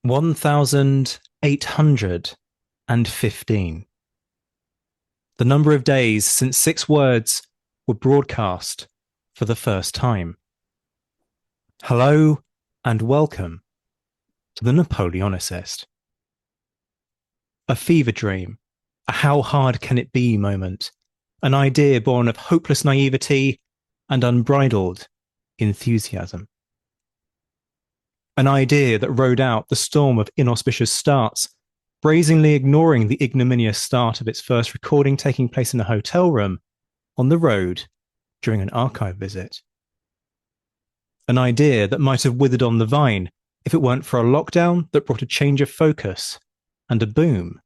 1815. The number of days since 6 words were broadcast for the first time. Hello and welcome to the Napoleonicist. A fever dream, a how hard can it be moment, an idea born of hopeless naivety and unbridled enthusiasm. An idea that rode out the storm of inauspicious starts, brazenly ignoring the ignominious start of its first recording taking place in a hotel room on the road during an archive visit. An idea that might have withered on the vine if it weren't for a lockdown that brought a change of focus and a boom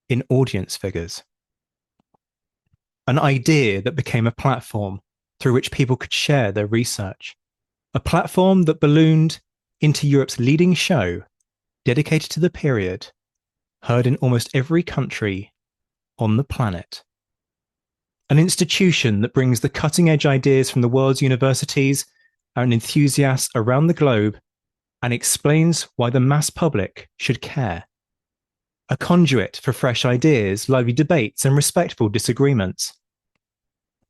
in audience figures. An idea that became a platform through which people could share their research. A platform that ballooned into Europe's leading show dedicated to the period, heard in almost every country on the planet. An institution that brings the cutting-edge ideas from the world's universities and enthusiasts around the globe and explains why the mass public should care. A conduit for fresh ideas, lively debates, and respectful disagreements.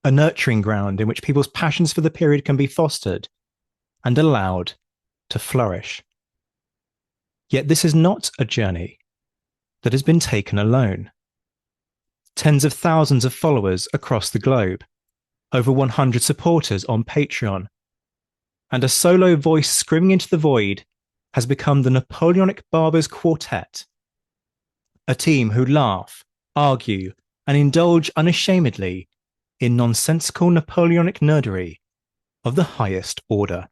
A nurturing ground in which people's passions for the period can be fostered and allowed to flourish. Yet this is not a journey that has been taken alone. Tens of thousands of followers across the globe, over 100 supporters on Patreon, and a solo voice screaming into the void has become the Napoleonic Barbers Quartet, a team who laugh, argue, and indulge unashamedly in nonsensical Napoleonic nerdery of the highest order.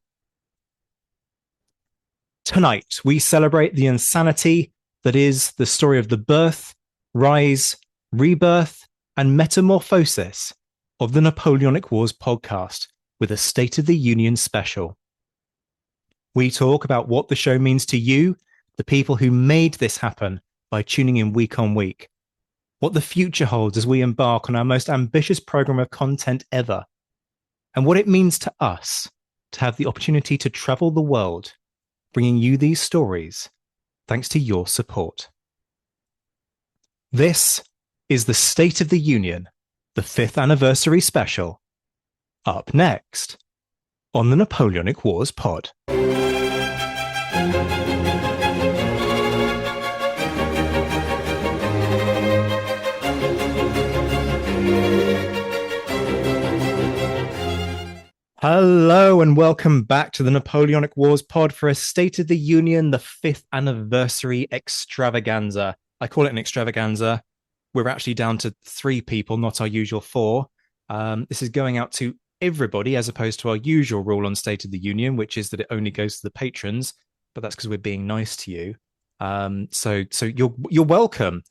Tonight, we celebrate the insanity that is the story of the birth, rise, rebirth, and metamorphosis of the Napoleonic Wars podcast with a State of the Union special. We talk about what the show means to you, the people who made this happen by tuning in week on week, what the future holds as we embark on our most ambitious program of content ever, and what it means to us to have the opportunity to travel the world, bringing you these stories thanks to your support. This is the State of the Union, the 5th anniversary special, up next on the Napoleonic Wars pod. Hello and welcome back to the Napoleonic Wars pod for a State of the Union, the 5th anniversary extravaganza. I call it an extravaganza. We're actually down to 3 people, not our usual 4. This is going out to everybody as opposed to our usual rule on State of the Union, which is that it only goes to the patrons, but that's because we're being nice to you. So you're welcome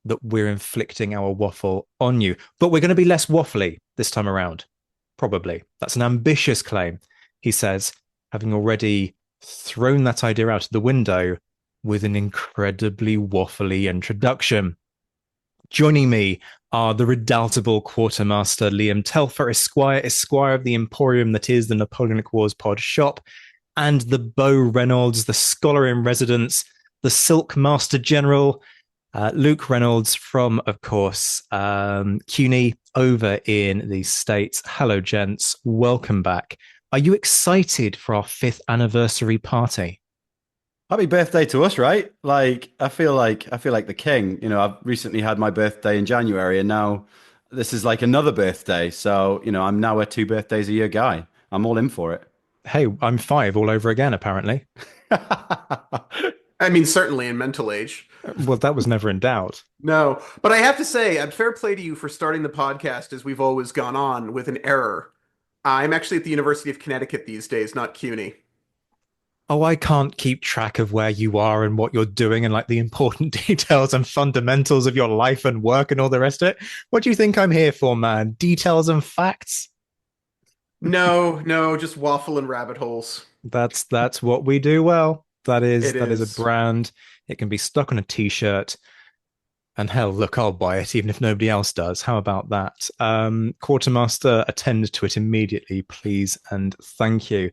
that we're inflicting our waffle on you, but we're going to be less waffly this time around. Probably. That's an ambitious claim, he says, having already thrown that idea out of the window with an incredibly waffly introduction. Joining me are the redoubtable quartermaster Liam Telfer, Esquire of the Emporium that is the Napoleonic Wars pod shop, and the Beau Reynolds, the scholar in residence, the Silk Master General, Luke Reynolds from, of course, CUNY over in the States. Hello, gents. Welcome back. Are you excited for our 5th anniversary party? Happy birthday to us, right? Like I feel like the king. You know, I've recently had my birthday in January, and now this is like another birthday. So, you know, I'm now a 2 birthdays a year guy. I'm all in for it. Hey, I'm 5 all over again, apparently. I mean, certainly in mental age. Well, that was never in doubt. No, but I have to say, fair play to you for starting the podcast as we've always gone on with an error. I'm actually at the University of Connecticut these days, not CUNY. Oh, I can't keep track of where you are and what you're doing and like the important details and fundamentals of your life and work and all the rest of it. What do you think I'm here for, man? Details and facts? No, just waffle and rabbit holes. That's what we do well. That is is a brand. It can be stuck on a t-shirt. And hell, look, I'll buy it even if nobody else does. How about that? Quartermaster, attend to it immediately, please, and thank you.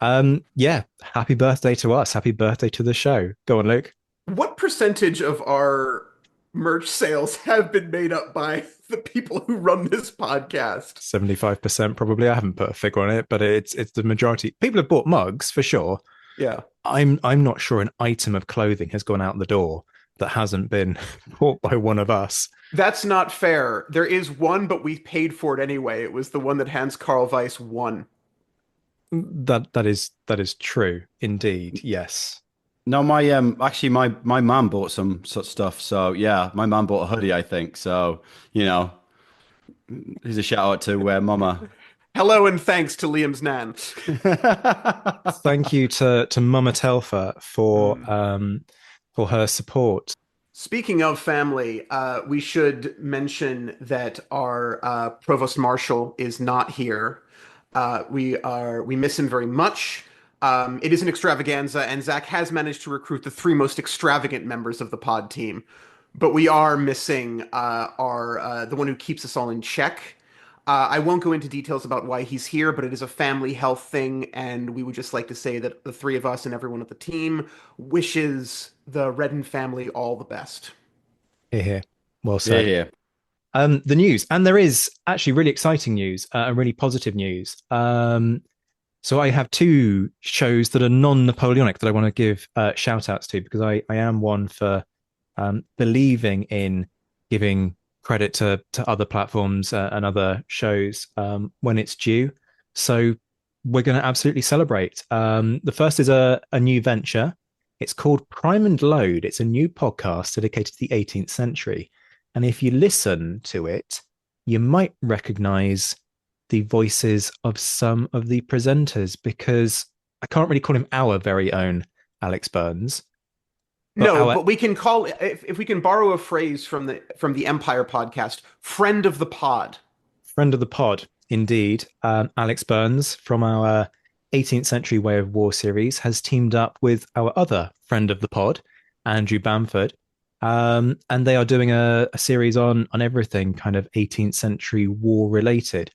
Yeah, happy birthday to us. Happy birthday to the show. Go on, Luke. What percentage of our merch sales have been made up by the people who run this podcast? 75% probably. I haven't put a figure on it, but it's the majority. People have bought mugs for sure. Yeah. I'm not sure an item of clothing has gone out the door that hasn't been bought by one of us. That's not fair. There is one, but we paid for it anyway. It was the one that Hans Carl Weiss won. That is true indeed. Yes. No, my actually my mum bought some such stuff. So yeah, my mum bought a hoodie, I think. So, you know, here's a shout out to Mama. Hello and thanks to Liam's Nan. Thank you to Mama Telfa Mm. for her support. Speaking of family, we should mention that our provost marshal is not here. We miss him very much. It is an extravaganza, and Zach has managed to recruit the three most extravagant members of the pod team. But we are missing our the one who keeps us all in check. I won't go into details about why he's here, but it is a family health thing, and we would just like to say that the three of us and everyone at the team wishes the Redden family all the best. Here, here. Well Yeah, said. yeah. The news, and there is actually really exciting news and really positive news. So I have two shows that are non-Napoleonic that I want to give shout outs to because I am one for believing in giving credit to other platforms and other shows when it's due. So we're going to absolutely celebrate. The first is a new venture. It's called Prime and Load. It's a new podcast dedicated to the 18th century. And if you listen to it, you might recognize the voices of some of the presenters because I can't really call him our very own Alex Burns, but No, our but we can call if we can borrow a phrase from the Empire podcast, friend of the pod. friend of the pod, indeed, Alex Burns from our 18th Century Way of War series has teamed up with our other friend of the pod, Andrew Bamford. And they are doing a series on everything kind of 18th century war related.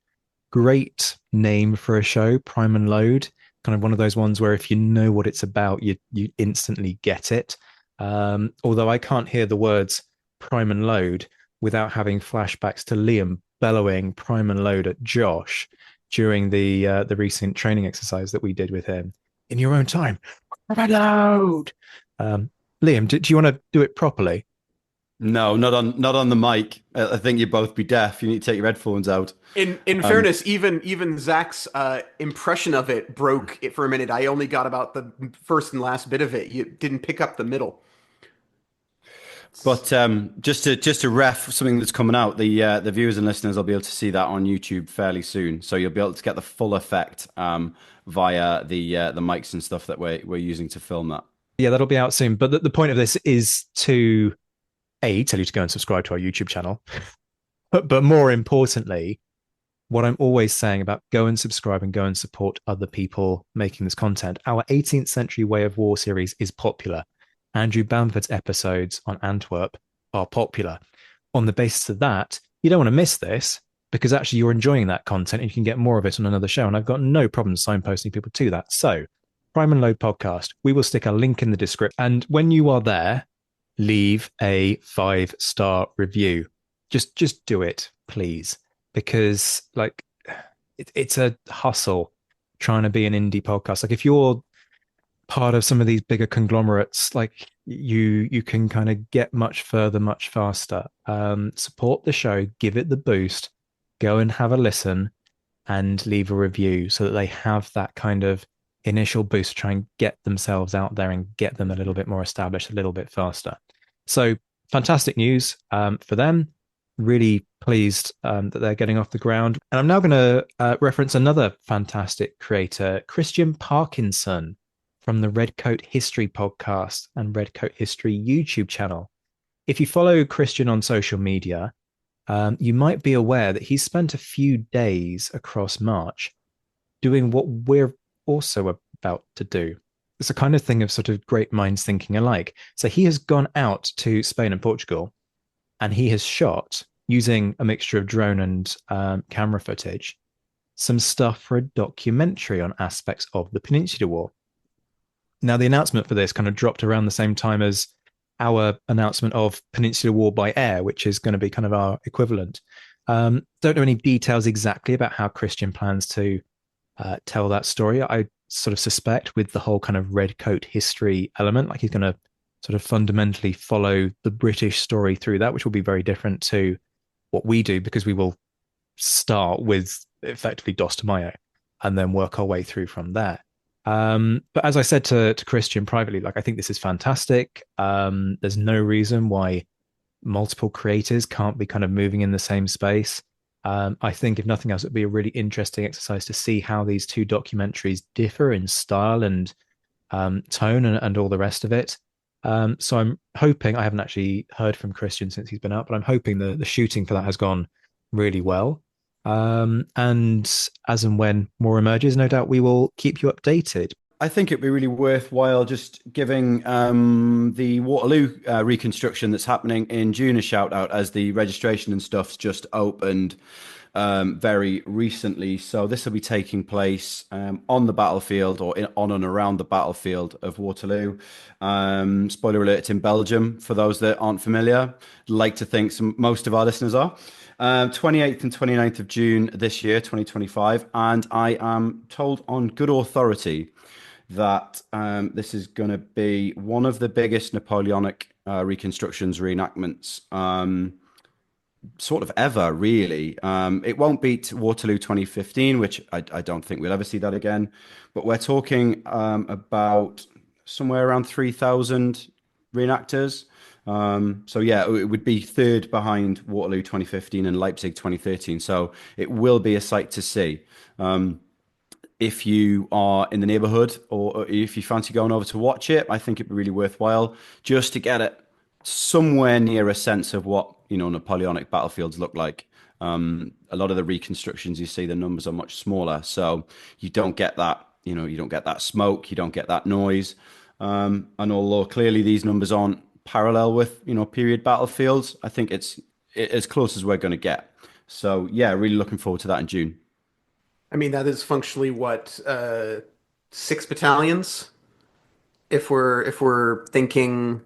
Great name for a show, Prime and Load. Kind of one of those ones where if you know what it's about, you instantly get it. Although I can't hear the words Prime and Load without having flashbacks to Liam bellowing Prime and Load at Josh during the recent training exercise that we did with him. In your own time, Prime and Load. Um, Liam, do you want to do it properly? No, not on the mic. I think you'd both be deaf. You need to take your headphones out. In Um, fairness, even Zach's impression of it broke it for a minute. I only got about the first and last bit of it. You didn't pick up the middle. but just to ref something that's coming out, the viewers and listeners will be able to see that on YouTube fairly soon. So you'll be able to get the full effect via the mics and stuff that we're using to film that. Yeah, that'll be out soon. But the point of this is to tell you to go and subscribe to our YouTube channel, but more importantly, what I'm always saying about go and subscribe and go and support other people making this content. Our 18th Century Way of War series is popular. Andrew Bamford's episodes on Antwerp are popular. On the basis of that, you don't want to miss this because actually you're enjoying that content and you can get more of it on another show. And I've got no problem signposting people to that. So, Prime and Load podcast, we will stick a link in the description. And when you are there, leave a 5-star review. Just do it, please. Because like it's a hustle trying to be an indie podcast. Like if you're part of some of these bigger conglomerates, like you can kind of get much further much faster. Support the show, give it the boost, go and have a listen and leave a review so that they have that kind of initial boost to try and get themselves out there and get them a little bit more established a little bit faster. So fantastic news for them. Really pleased that they're getting off the ground. And I'm now going to reference another fantastic creator, Christian Parkinson from the Redcoat History podcast and Redcoat History YouTube channel. If you follow Christian on social media, you might be aware that he's spent a few days across March doing what we're also about to do. It's a kind of thing of sort of great minds thinking alike. So he has gone out to Spain and Portugal and he has shot, using a mixture of drone and camera footage, some stuff for a documentary on aspects of the Peninsular War. Now, the announcement for this kind of dropped around the same time as our announcement of Peninsular War by air, which is going to be kind of our equivalent. Don't know any details exactly about how Christian plans to tell that story. I sort of suspect with the whole kind of red coat history element, like he's going to sort of fundamentally follow the British story through that, which will be very different to what we do because we will start with effectively Dos de Mayo and then work our way through from there. But as I said to Christian privately, like I think this is fantastic. There's no reason why multiple creators can't be kind of moving in the same space. I think if nothing else, it'd be a really interesting exercise to see how these two documentaries differ in style and tone and all the rest of it. So I'm hoping, I haven't actually heard from Christian since he's been out, but I'm hoping the shooting for that has gone really well. And as and when more emerges, no doubt we will keep you updated. I think it'd be really worthwhile just giving the Waterloo reconstruction that's happening in June a shout out, as the registration and stuff's just opened very recently. So this will be taking place on the battlefield, or on and around the battlefield of Waterloo. Spoiler alert, it's in Belgium for those that aren't familiar. Like to think most of our listeners are. 28th and 29th of June this year, 2025. And I am told on good authority that this is going to be one of the biggest Napoleonic reconstructions, reenactments, sort of ever, really. It won't beat Waterloo 2015, which I don't think we'll ever see that again. But we're talking about somewhere around 3,000 reenactors. So yeah, it would be third behind Waterloo 2015 and Leipzig 2013. So it will be a sight to see. If you are in the neighborhood, or if you fancy going over to watch it, I think it'd be really worthwhile just to get it somewhere near a sense of what, Napoleonic battlefields look like. A lot of the reconstructions you see, the numbers are much smaller, so you don't get that, you don't get that smoke, you don't get that noise. And although clearly these numbers aren't parallel with, period battlefields, I think it's as close as we're going to get. So yeah, really looking forward to that in June. I mean, that is functionally what, 6 battalions, if we're thinking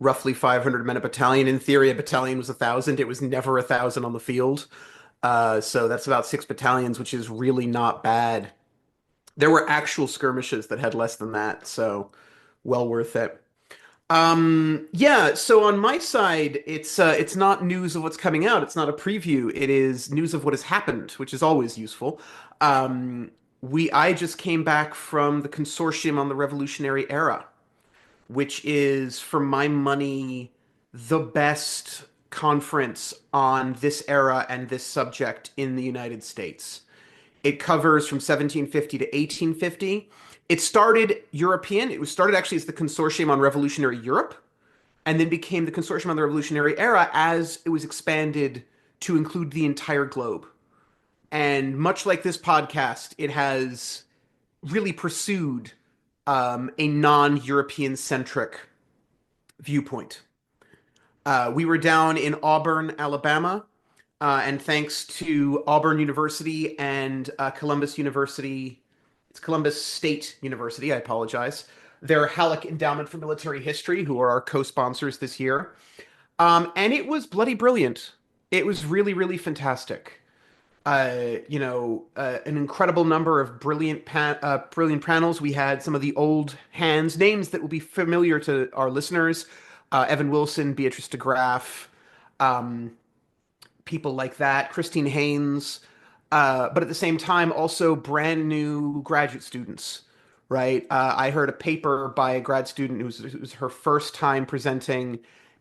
roughly 500 men a battalion. In theory, a battalion was 1,000. It was never 1,000 on the field. So that's about 6 battalions, which is really not bad. There were actual skirmishes that had less than that, so well worth it. Yeah, so on my side, it's not news of what's coming out. It's not a preview. It is news of what has happened, which is always useful. I just came back from the Consortium on the Revolutionary Era, which is, for my money, the best conference on this era and this subject in the United States. It covers from 1750 to 1850. It started European. It was started actually as the Consortium on Revolutionary Europe, and then became the Consortium on the Revolutionary Era as it was expanded to include the entire globe. And much like this podcast, it has really pursued a non-European centric viewpoint. We were down in Auburn, Alabama, and thanks to Auburn University and Columbus University, it's Columbus State University, I apologize, their Halleck Endowment for Military History, who are our co-sponsors this year. And it was bloody brilliant. It was really, really fantastic. An incredible number of brilliant panels. We had some of the old hands, names that will be familiar to our listeners: Evan Wilson, Beatrice de Graaf, um, people like that, Christine Haynes. But at the same time, also brand new graduate students. Right? I heard a paper by a grad student it was her first time presenting,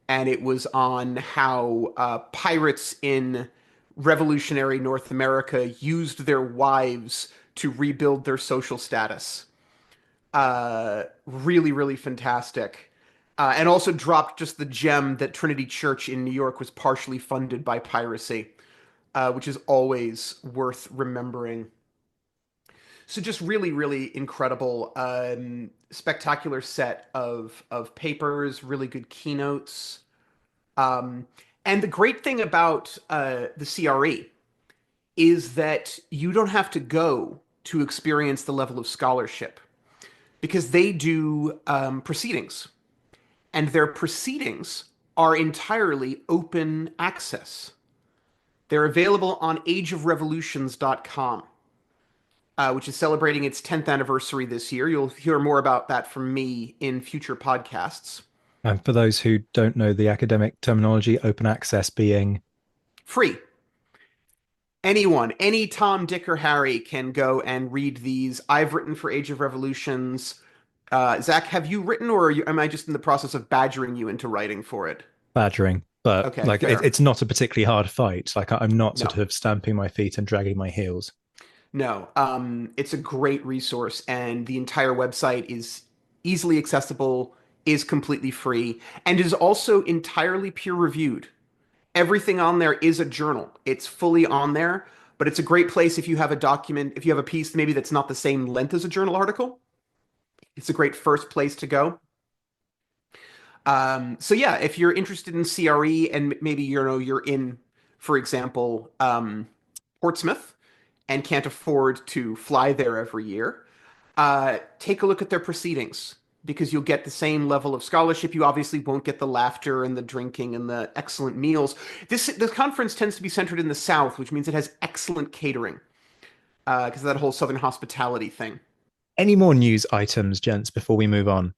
and it was on how pirates in revolutionary North America used their wives to rebuild their social status. Really, really fantastic. And also dropped just the gem that Trinity Church in New York was partially funded by piracy, which is always worth remembering. So just really, really incredible, spectacular set of papers, really good keynotes. Um, and the great thing about the CRE is that you don't have to go to experience the level of scholarship, because they do proceedings. and their proceedings are entirely open access. They're available on ageofrevolutions.com, which is celebrating its 10th anniversary this year. You'll hear more about that from me in future podcasts. And for those who don't know the academic terminology, open access being Free. Anyone, any Tom, Dick, or Harry can go and read these. I've written for Age of Revolutions. Zach, have you written, or am I just in the process of badgering you into writing for it? badgering, but Okay, like fair. it's not a particularly hard fight. Like I'm not sort No, of stamping my feet and dragging my heels. no. It's a great resource, and the entire website is easily accessible, is completely free, and is also entirely peer reviewed. Everything on there is a journal. It's fully on there, but it's a great place if you have a document, if you have a piece maybe that's not the same length as a journal article. It's a great first place to go. So yeah, if you're interested in CRE and maybe you're in, for example, Portsmouth and can't afford to fly there every year, take a look at their proceedings because you'll get the same level of scholarship. You obviously won't get the laughter and the drinking and the excellent meals. This conference tends to be centered in the South, which means it has excellent catering because of that whole Southern hospitality thing. Any more news items, gents, before we move on?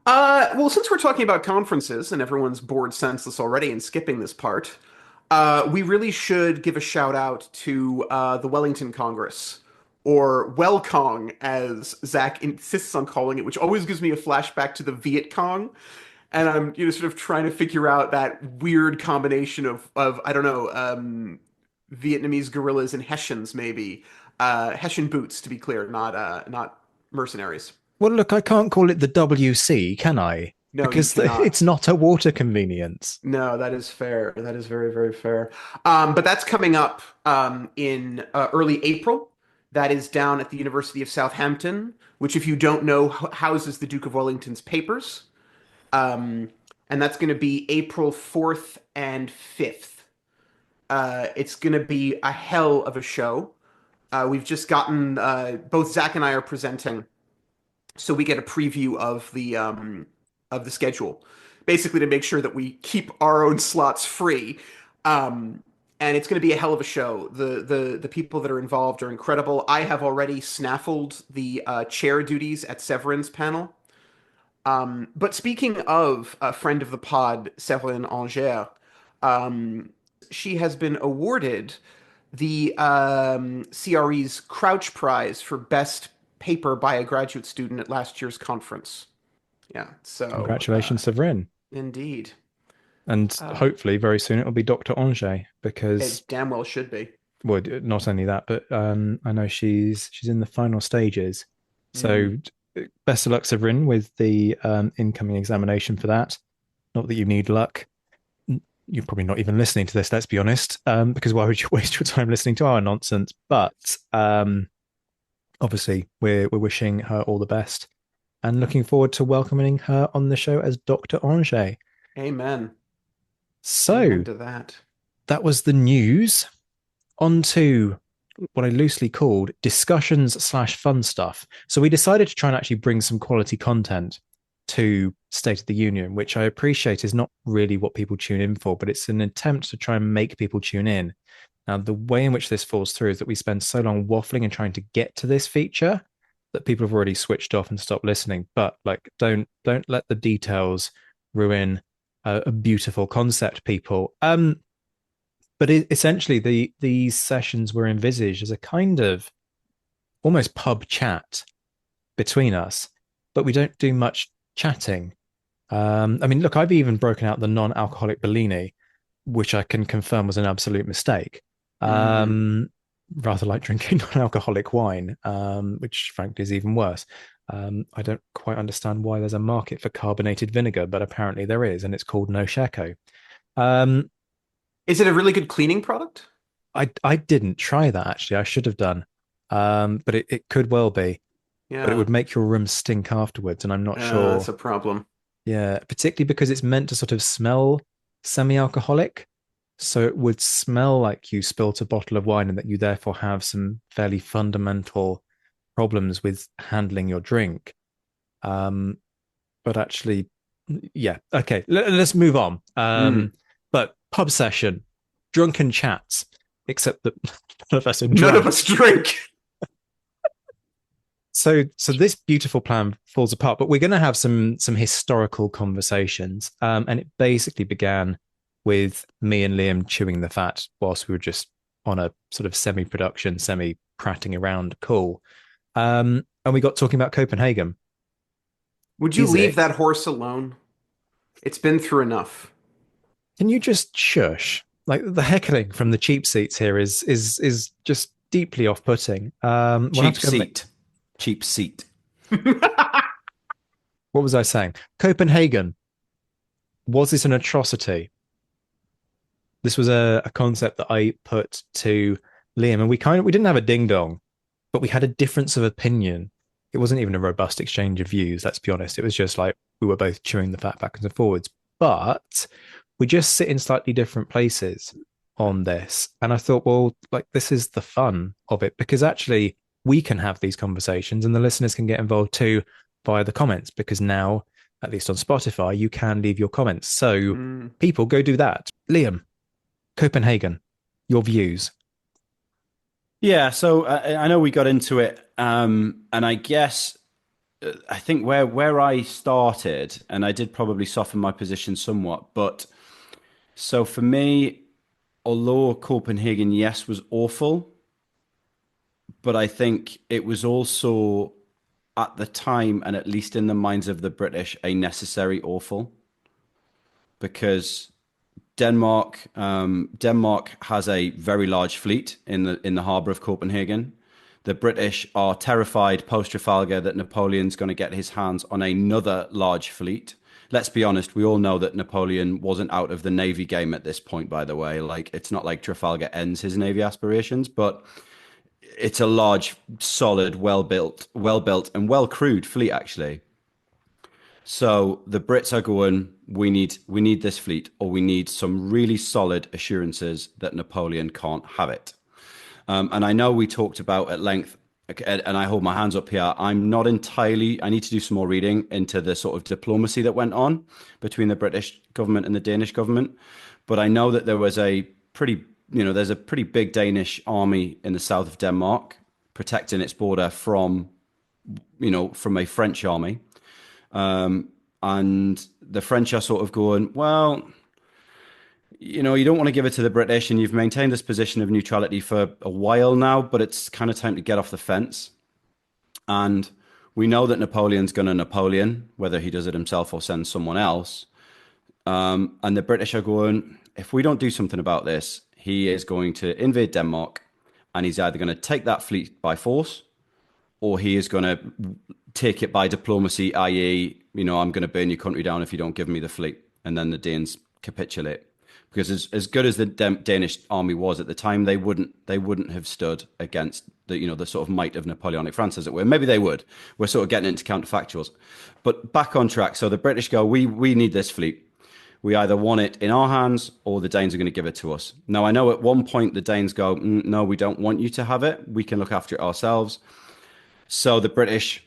Well, since we're talking about conferences and everyone's bored senseless already and skipping this part, we really should give a shout out to the Wellington Congress, or Wellcong, as Zach insists on calling it, which always gives me a flashback to the Viet Cong. And I'm sort of trying to figure out that weird combination of I don't know, Vietnamese guerrillas and Hessians maybe, Hessian boots to be clear, not mercenaries. Well, look, I can't call it the WC, can I? No, you Because it's cannot. not a water convenience. No, that is fair. That is very, very fair. But that's coming up in early April. That is down at the University of Southampton, which, if you don't know, houses the Duke of Wellington's papers. Um, and that's going to be April 4th and 5th. It's going to be a hell of a show. We've just gotten, both Zach and I are presenting, so we get a preview of the schedule, basically to make sure that we keep our own slots free. Um, and it's going to be a hell of a show. The people that are involved are incredible. I have already snaffled the chair duties at Severin's panel. But speaking of a friend of the pod, Severin Angers, she has been awarded the CRE's Crouch Prize for Best Paper by a graduate student at last year's conference. Yeah, so Congratulations, Severin. indeed. And Uh, hopefully very soon it'll be Dr. Angers because it damn well should be. well, not only that, but I know she's in the final stages. Mm. So best of luck, Severin, with the incoming examination for that. Not that you need luck. You're probably not even listening to this, let's be honest, because why would you waste your time listening to our nonsense? But obviously, we're wishing her all the best and looking forward to welcoming her on the show as Dr. Angers. Amen. So Amen to that. that was the news. On to what I loosely called discussions slash fun stuff. So we decided to try and actually bring some quality content to State of the Union, which I appreciate is not really what people tune in for, but it's an attempt to try and make people tune in. Now, the way in which this falls through is that we spend so long waffling and trying to get to this feature that people have already switched off and stopped listening. But like, don't let the details ruin a beautiful concept, people. But essentially, these sessions were envisaged as a kind of almost pub chat between us, but we don't do much chatting. I mean, look, I've even broken out the non-alcoholic Bellini, which I can confirm was an absolute mistake. Mm. Um, Rather like drinking non-alcoholic wine, which frankly is even worse. I don't quite understand why there's a market for carbonated vinegar, but apparently there is, and it's called No Sheko. Um, Is it a really good cleaning product? I didn't try that actually. I should have done, but it could well be, but it Yeah, would make your room stink afterwards, and I'm not sure. that's a problem. Yeah, particularly because it's meant to sort of smell semi-alcoholic. So it would smell like you spilt a bottle of wine and that you therefore have some fairly fundamental problems with handling your drink. But actually, Yeah. Okay. Let's move on. Mm. But pub session, drunken chats, except that none of us are None of drunk. us drink. So this beautiful plan falls apart. But we're going to have some historical conversations. And it basically began with me and Liam chewing the fat whilst we were just on a sort of semi-production, semi-prating around call. And we got talking about Copenhagen. Would you Is leave it? that horse alone? It's been through enough. Can you just shush? Like the heckling from the cheap seats here is just deeply off-putting. We'll have Cheap to go. seat. Cheap seat. What was I saying? Copenhagen, was this an atrocity? This was a concept that I put to Liam, and we didn't have a ding dong, but we had a difference of opinion. It wasn't even a robust exchange of views. Let's be honest. It was just like we were both chewing the fat backwards and forwards, but we just sit in slightly different places on this. And I thought, well, like this is the fun of it because actually we can have these conversations and the listeners can get involved too via the comments because now, at least on Spotify, you can leave your comments. So Mm. people go do that. Liam, Copenhagen, your views. Yeah, so I know we got into it, and I guess I think where I started, and I did probably soften my position somewhat, but so for me, although Copenhagen, yes, was awful, but I think it was also at the time, and at least in the minds of the British, a necessary awful because Denmark has a very large fleet in the harbour of Copenhagen. The British are terrified post Trafalgar that Napoleon's going to get his hands on another large fleet. Let's be honest, we all know that Napoleon wasn't out of the navy game at this point, by the way. Like it's not like Trafalgar ends his navy aspirations, but it's a large, solid, well built and well crewed fleet actually. So the Brits are going, we need this fleet, or we need some really solid assurances that Napoleon can't have it. And I know we talked about at length, and I hold my hands up here. I'm not entirely. I need to do some more reading into the sort of diplomacy that went on between the British government and the Danish government. But I know that there was a pretty, there's a pretty big Danish army in the south of Denmark protecting its border from a French army. And the French are sort of going, well, you don't want to give it to the British, and you've maintained this position of neutrality for a while now, but it's kind of time to get off the fence. And we know that Napoleon's going to Napoleon, whether he does it himself or sends someone else. And the British are going, if we don't do something about this, he is going to invade Denmark, and he's either going to take that fleet by force, or he is going to take it by diplomacy, i.e., I'm going to burn your country down if you don't give me the fleet. And then the Danes capitulate. Because as good as the Danish army was at the time, they wouldn't have stood against the sort of might of Napoleonic France, as it were. Maybe they would. We're sort of getting into counterfactuals. But back on track. So the British go, we need this fleet. We either want it in our hands or the Danes are going to give it to us. Now, I know at one point the Danes go, no, we don't want you to have it. We can look after it ourselves. So the British,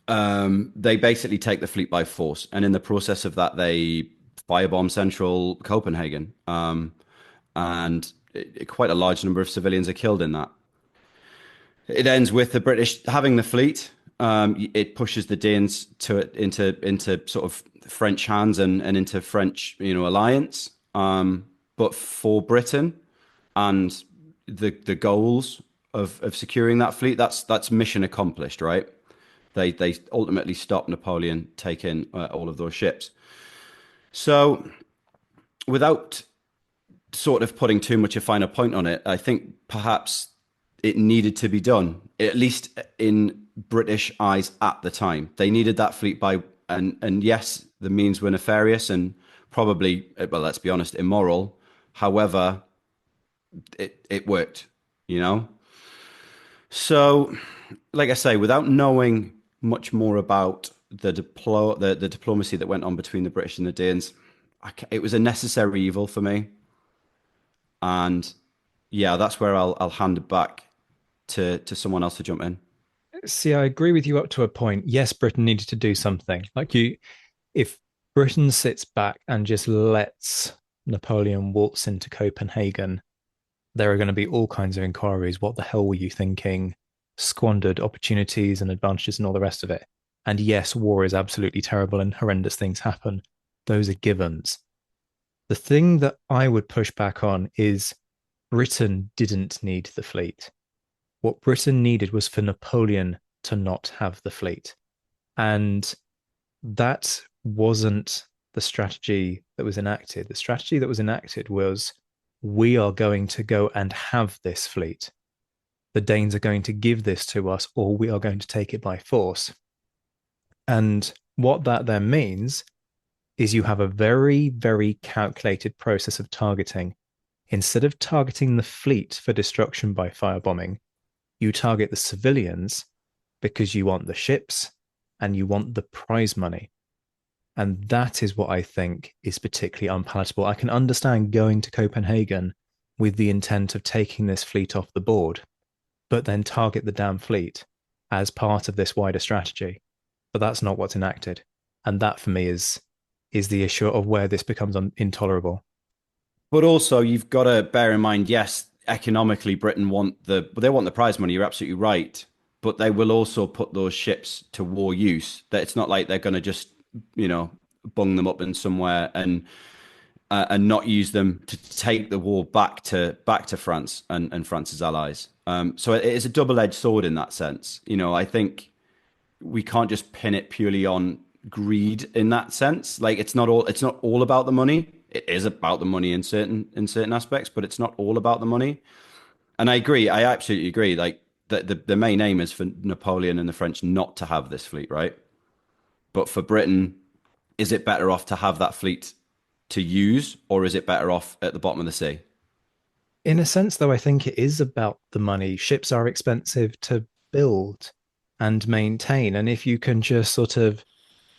they basically take the fleet by force. And in the process of that, they firebomb central Copenhagen. And quite a large number of civilians are killed in that. It ends with the British having the fleet. It pushes the Danes into sort of French hands and into French, alliance. But for Britain and the goals of securing that fleet, that's mission accomplished, right? They ultimately stop Napoleon taking all of those ships. So, without sort of putting too much a finer point on it, I think perhaps it needed to be done, at least in British eyes at the time. They needed that fleet and yes, the means were nefarious and probably, well, let's be honest, immoral. However, it worked, you know? So, like I say, without knowing much more about the diplomacy that went on between the British and the Danes, it was a necessary evil for me. And yeah, that's where I'll hand it back to someone else to jump in. See, I agree with you up to a point. Yes, Britain needed to do something. Like you, if Britain sits back and just lets Napoleon waltz into Copenhagen, there are going to be all kinds of inquiries. What the hell were you thinking? Squandered opportunities and advantages and all the rest of it. And yes, war is absolutely terrible and horrendous things happen. Those are givens. The thing that I would push back on is Britain didn't need the fleet. What Britain needed was for Napoleon to not have the fleet. And that wasn't the strategy that was enacted. The strategy that was enacted was we are going to go and have this fleet. The Danes are going to give this to us, or we are going to take it by force. And what that then means is you have a very, very calculated process of targeting. Instead of targeting the fleet for destruction by firebombing, you target the civilians because you want the ships and you want the prize money. And that is what I think is particularly unpalatable. I can understand going to Copenhagen with the intent of taking this fleet off the board, but then target the damn fleet as part of this wider strategy. But that's not what's enacted. And that for me is the issue of where this becomes intolerable. But also, you've got to bear in mind, yes, economically, Britain they want the prize money. You're absolutely right, but they will also put those ships to war use. That it's not like they're going to just, bung them up in somewhere and not use them to take the war back to France and France's allies. So it is a double-edged sword in that sense. I think we can't just pin it purely on greed in that sense. Like it's not all about the money. It is about the money in certain aspects, but it's not all about the money. And I agree. I absolutely agree. Like the main aim is for Napoleon and the French not to have this fleet, right? But for Britain, is it better off to have that fleet to use, or is it better off at the bottom of the sea? In a sense, though, I think it is about the money. Ships are expensive to build and maintain. And if you can just sort of,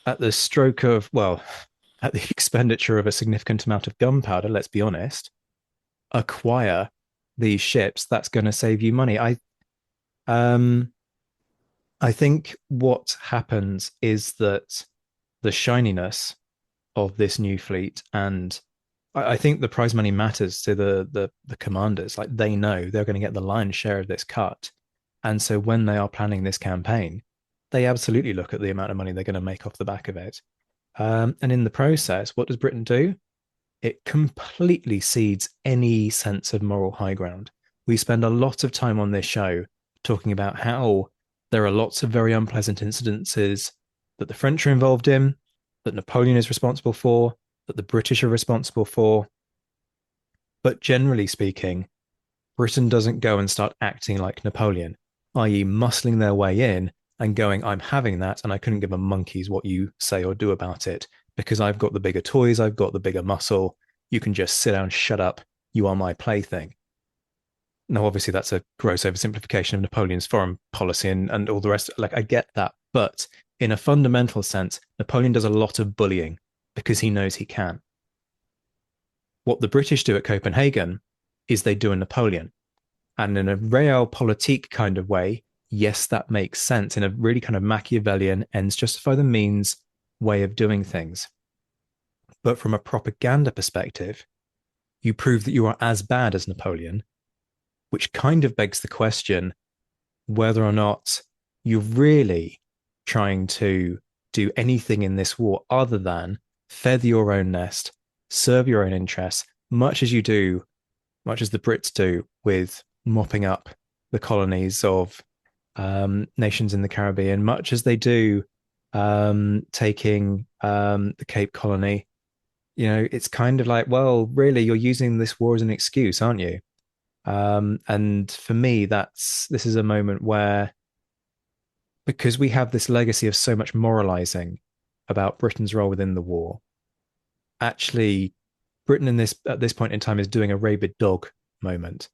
at the stroke of, well, at the expenditure of a significant amount of gunpowder, let's be honest, acquire these ships, that's going to save you money. Um, I think what happens is that the shininess of this new fleet, and I think the prize money matters to the commanders. Like they know they're going to get the lion's share of this cut, and so when they are planning this campaign, they absolutely look at the amount of money they're going to make off the back of it. And in the process, what does Britain do? It completely cedes any sense of moral high ground. We spend a lot of time on this show talking about how there are lots of very unpleasant incidences that the French are involved in, that Napoleon is responsible for, that the British are responsible for. But generally speaking, Britain doesn't go and start acting like Napoleon, i.e., muscling their way in and going, I'm having that, and I couldn't give a monkey's what you say or do about it because I've got the bigger toys, I've got the bigger muscle. You can just sit down, shut up. You are my plaything. Now, obviously, that's a gross oversimplification of Napoleon's foreign policy and all the rest. Like, I get that. But in a fundamental sense, Napoleon does a lot of bullying because he knows he can. What the British do at Copenhagen is they do a Napoleon. And in a realpolitik kind of way, yes, that makes sense. In a really kind of Machiavellian ends justify the means way of doing things. But from a propaganda perspective, you prove that you are as bad as Napoleon, which kind of begs the question whether or not you're really trying to do anything in this war other than feather your own nest, serve your own interests, much as the Brits do with mopping up the colonies of nations in the Caribbean, much as they do taking the Cape Colony. It's kind of like, well, really, you're using this war as an excuse, aren't you? And for me, this is a moment where, because we have this legacy of so much moralizing about Britain's role within the war, actually, Britain at this point in time is doing a rabid dog moment.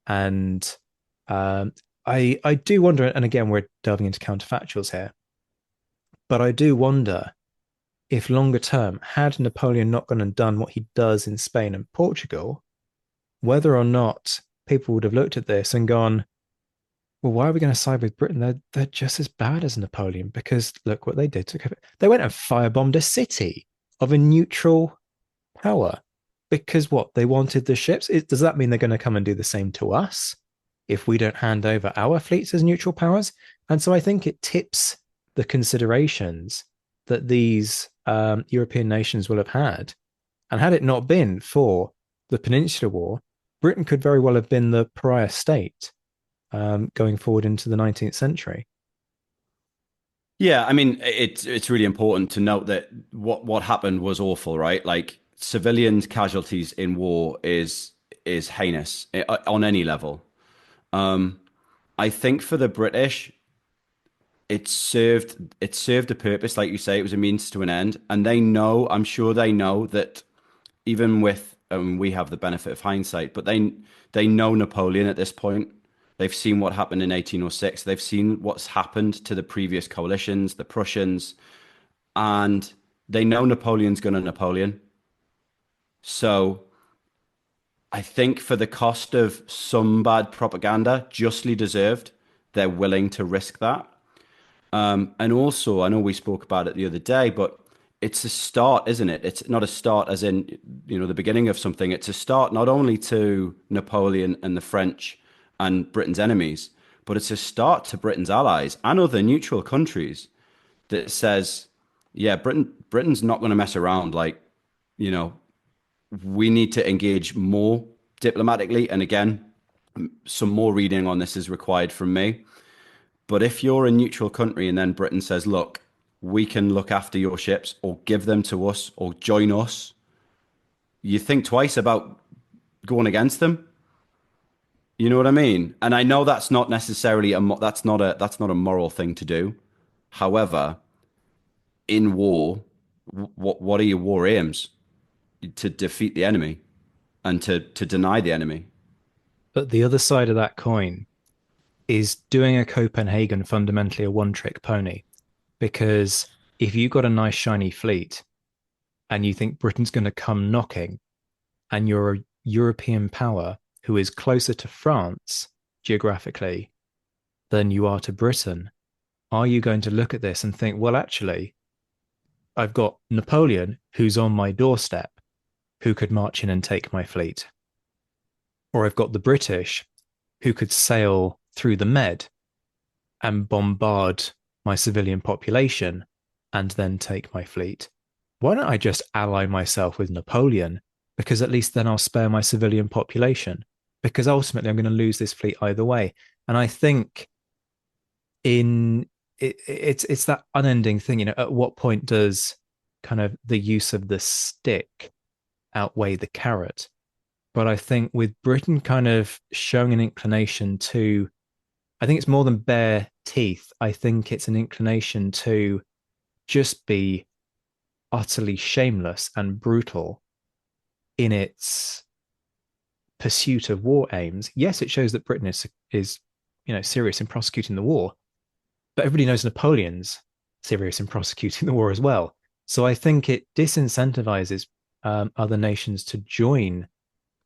And I do wonder, and again, we're delving into counterfactuals here, but I do wonder if longer term, had Napoleon not gone and done what he does in Spain and Portugal, whether or not people would have looked at this and gone, well, why are we going to side with Britain? They're just as bad as Napoleon because look what they did. They went and firebombed a city of a neutral power. Because what they wanted the ships, does that mean they're going to come and do the same to us if we don't hand over our fleets as neutral powers? And so I think it tips the considerations that these European nations will have had. And had it not been for the Peninsular War, Britain could very well have been the pariah state going forward into the 19th century. Yeah, I mean, it's really important to note that what happened was awful, right? Like civilian casualties in war is heinous on any level. Um, I think for the British, it served a purpose, like you say, it was a means to an end, and they know, I'm sure they know that even with we have the benefit of hindsight, but they know Napoleon at this point. They've seen what happened in 1806. They've seen what's happened to the previous coalitions, the Prussians, and they know Napoleon's going to Napoleon. So I think for the cost of some bad propaganda, justly deserved, they're willing to risk that. And also, I know we spoke about it the other day, but it's a start, isn't it? It's not a start as in, the beginning of something. It's a start not only to Napoleon and the French and Britain's enemies, but it's a start to Britain's allies and other neutral countries that says, yeah, Britain's not going to mess around. Like, you know, we need to engage more diplomatically. And again, some more reading on this is required from me. But if you're a neutral country and then Britain says, look, we can look after your ships or give them to us or join us, you think twice about going against them. You know what I mean? And I know that's not necessarily that's not a moral thing to do. However, in war, what are your war aims? To defeat the enemy and to deny the enemy. But the other side of that coin is doing a Copenhagen fundamentally a one trick pony. Because if you've got a nice shiny fleet and you think Britain's going to come knocking and you're a European power who is closer to France geographically than you are to Britain, are you going to look at this and think, well, actually, I've got Napoleon who's on my doorstep who could march in and take my fleet? Or I've got the British who could sail through the Med and bombard my civilian population and then take my fleet. Why don't I just ally myself with Napoleon? Because at least then I'll spare my civilian population. Because ultimately I'm going to lose this fleet either way. And I think it's that unending thing. At what point does kind of the use of the stick outweigh the carrot? But I think with Britain kind of showing an inclination to, I think it's more than bare teeth. I think it's an inclination to just be utterly shameless and brutal in its pursuit of war aims. Yes, it shows that Britain is serious in prosecuting the war, but everybody knows Napoleon's serious in prosecuting the war as well. So I think it disincentivizes other nations to join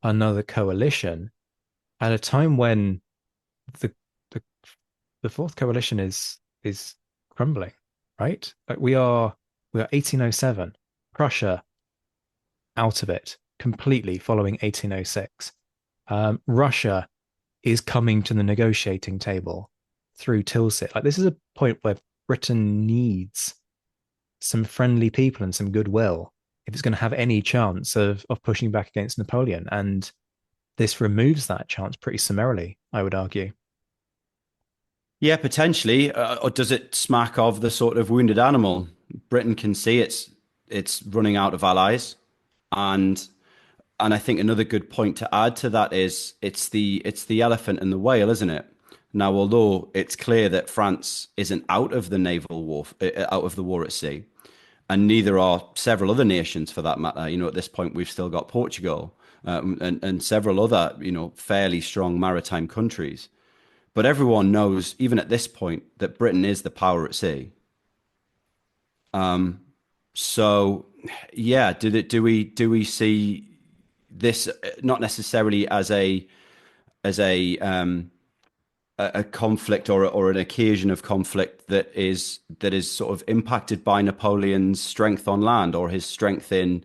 another coalition at a time when the the, the fourth coalition is crumbling, right? Like we are 1807, Prussia out of it completely following 1806. Russia is coming to the negotiating table through Tilsit. Like this is a point where Britain needs some friendly people and some goodwill if it's going to have any chance of pushing back against Napoleon. And this removes that chance pretty summarily, I would argue. Yeah, potentially. Or does it smack of the sort of wounded animal? Britain can see it's running out of allies, and I think another good point to add to that is it's the elephant in the whale, isn't it? Now, although it's clear that France isn't out of the naval war, out of the war at sea, and neither are several other nations for that matter. At this point, we've still got Portugal and several other, fairly strong maritime countries. But everyone knows, even at this point, that Britain is the power at sea. So, yeah, do we see this not necessarily as a a conflict or an occasion of conflict that is sort of impacted by Napoleon's strength on land or his strength in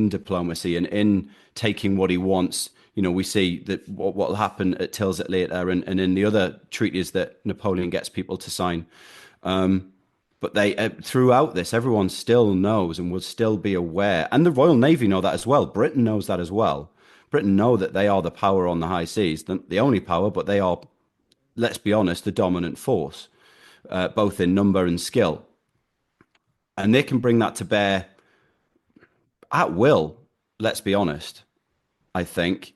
diplomacy and in taking what he wants. We see that what will happen at Tilsit later and in the other treaties that Napoleon gets people to sign. But they throughout this, everyone still knows and will still be aware, and the Royal Navy know that as well. Britain knows that as well. Britain know that they are the power on the high seas, the only power, but they are, let's be honest, the dominant force, both in number and skill. And they can bring that to bear at will, let's be honest, I think.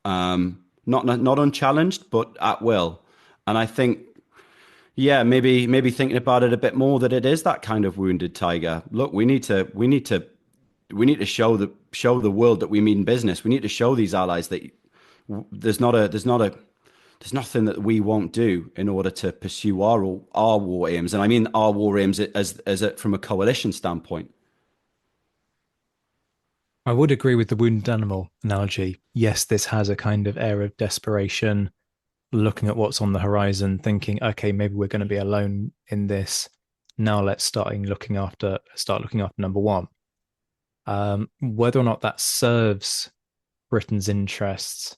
Not unchallenged, but at will. And I think, yeah, maybe thinking about it a bit more, that it is that kind of wounded tiger. Look, we need to show the world that we mean business. We need to show these allies that there's nothing that we won't do in order to pursue our war aims. And I mean our war aims from a coalition standpoint. I would agree with the wounded animal analogy. Yes, this has a kind of air of desperation, looking at what's on the horizon, thinking, okay, maybe we're going to be alone in this. Now let's start looking after number one. Whether or not that serves Britain's interests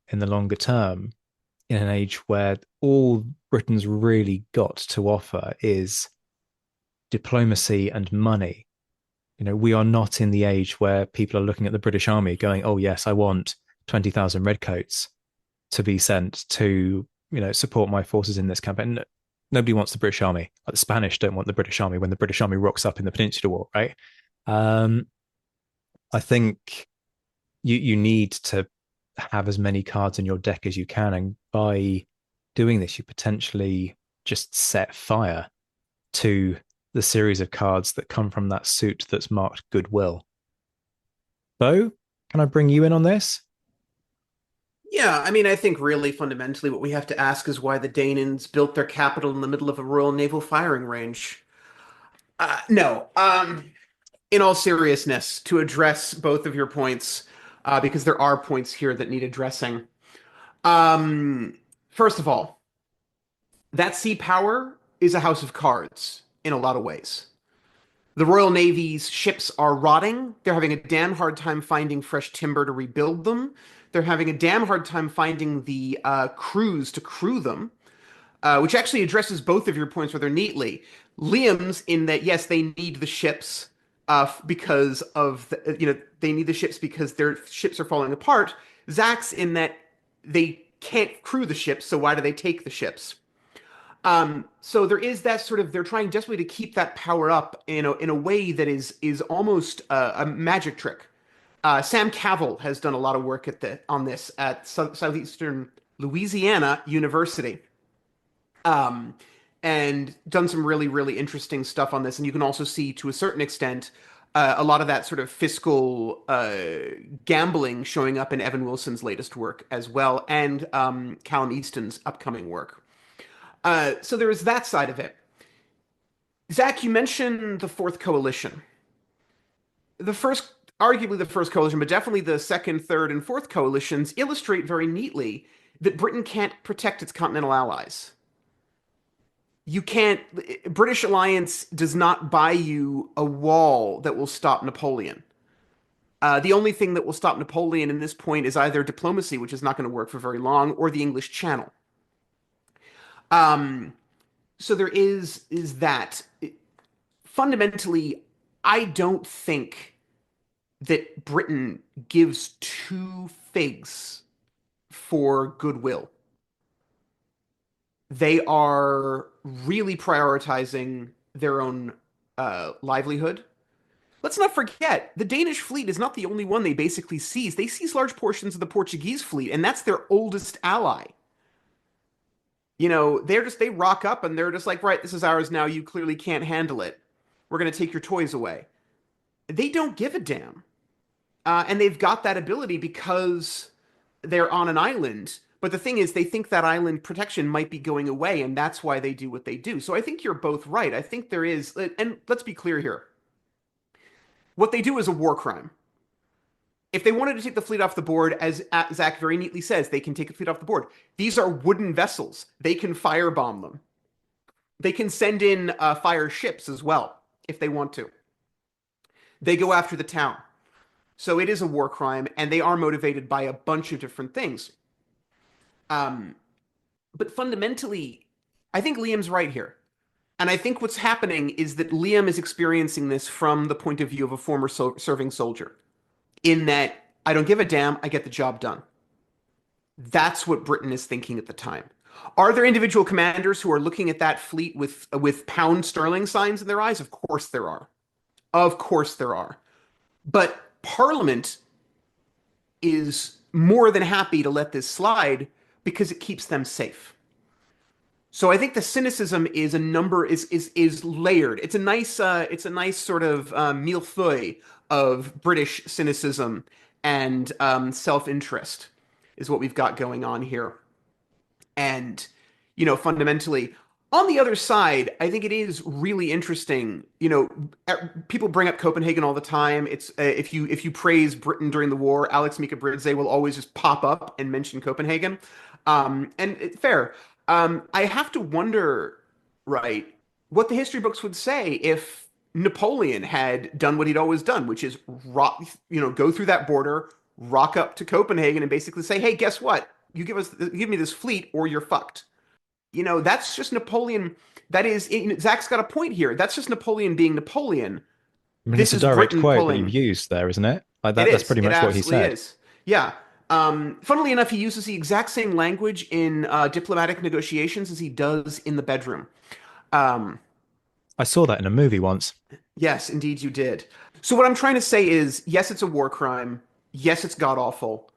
in the longer term, in an age where all Britain's really got to offer is diplomacy and money. We are not in the age where people are looking at the British Army going, oh, yes, I want 20,000 redcoats to be sent to, support my forces in this campaign. Nobody wants the British Army. Like the Spanish don't want the British Army when the British Army rocks up in the Peninsular War, right? I think you need to have as many cards in your deck as you can. And by doing this, you potentially just set fire to the series of cards that come from that suit that's marked goodwill. Beau, can I bring you in on this? Yeah, I mean, I think really fundamentally what we have to ask is why the Danes built their capital in the middle of a Royal Naval firing range. No, in all seriousness, to address both of your points, because there are points here that need addressing. First of all, that sea power is a house of cards in a lot of ways. The Royal Navy's ships are rotting. They're having a damn hard time finding fresh timber to rebuild them. They're having a damn hard time finding the crews to crew them, which actually addresses both of your points rather neatly. Liam's in that, yes, they need the ships because of they need the ships because their ships are falling apart. Zack's in that they can't crew the ships, so why do they take the ships? So there is that sort of they're trying desperately to keep that power up in a way that is almost a magic trick. Sam Cavell has done a lot of work on this at Southeastern Louisiana University, um, and done some really really interesting stuff on this. And you can also see to a certain extent a lot of that sort of fiscal gambling showing up in Evan Wilson's latest work as well, and Callum Easton's upcoming work. So there is that side of it. Zach, you mentioned the fourth coalition. Arguably the first coalition, but definitely the second, third, and fourth coalitions illustrate very neatly that Britain can't protect its continental allies. You can't, British alliance does not buy you a wall that will stop Napoleon. The only thing that will stop Napoleon in this point is either diplomacy, which is not going to work for very long, or the English Channel. So there is that. Fundamentally, I don't think that Britain gives two figs for goodwill. They are really prioritizing their own livelihood. Let's not forget, the Danish fleet is not the only one they basically seize. They seize large portions of the Portuguese fleet, and that's their oldest ally. They rock up and they're just like, right, this is ours now. You clearly can't handle it. We're going to take your toys away. They don't give a damn. And they've got that ability because they're on an island. But the thing is, they think that island protection might be going away, and that's why they do what they do. So I think you're both right. I think there is, and let's be clear here. What they do is a war crime. If they wanted to take the fleet off the board, as Zach very neatly says, they can take the fleet off the board. These are wooden vessels. They can firebomb them. They can send in fire ships as well if they want to. They go after the town. So it is a war crime, and they are motivated by a bunch of different things. Um, but fundamentally, I think Liam's right here. And I think what's happening is that Liam is experiencing this from the point of view of a former serving soldier, in that I don't give a damn, I get the job done. That's what Britain is thinking at the time. Are there individual commanders who are looking at that fleet with pound sterling signs in their eyes? Of course there are. Of course there are. But Parliament is more than happy to let this slide because it keeps them safe. So I think the cynicism is layered. It's a nice sort of millefeuille of British cynicism and self-interest is what we've got going on here. And fundamentally, on the other side, I think it is really interesting. People bring up Copenhagen all the time. It's if you praise Britain during the war, Alex Mikabridze will always just pop up and mention Copenhagen. Fair. I have to wonder, right, what the history books would say if Napoleon had done what he'd always done, which is go through that border, rock up to Copenhagen, and basically say, "Hey, guess what? Give me this fleet, or you're fucked." That's just Napoleon. That is, Zach's got a point here. That's just Napoleon being Napoleon. I mean, This it's a is direct Britain quote that you've pulling. used there, isn't it? Like It that's is. pretty It much what he absolutely said. is. Yeah. Funnily enough, he uses the exact same language in diplomatic negotiations as he does in the bedroom. Um, I saw that in a movie once. yes, indeed, you did. So what I'm trying to say is, yes, it's a war crime. Yes, it's god awful.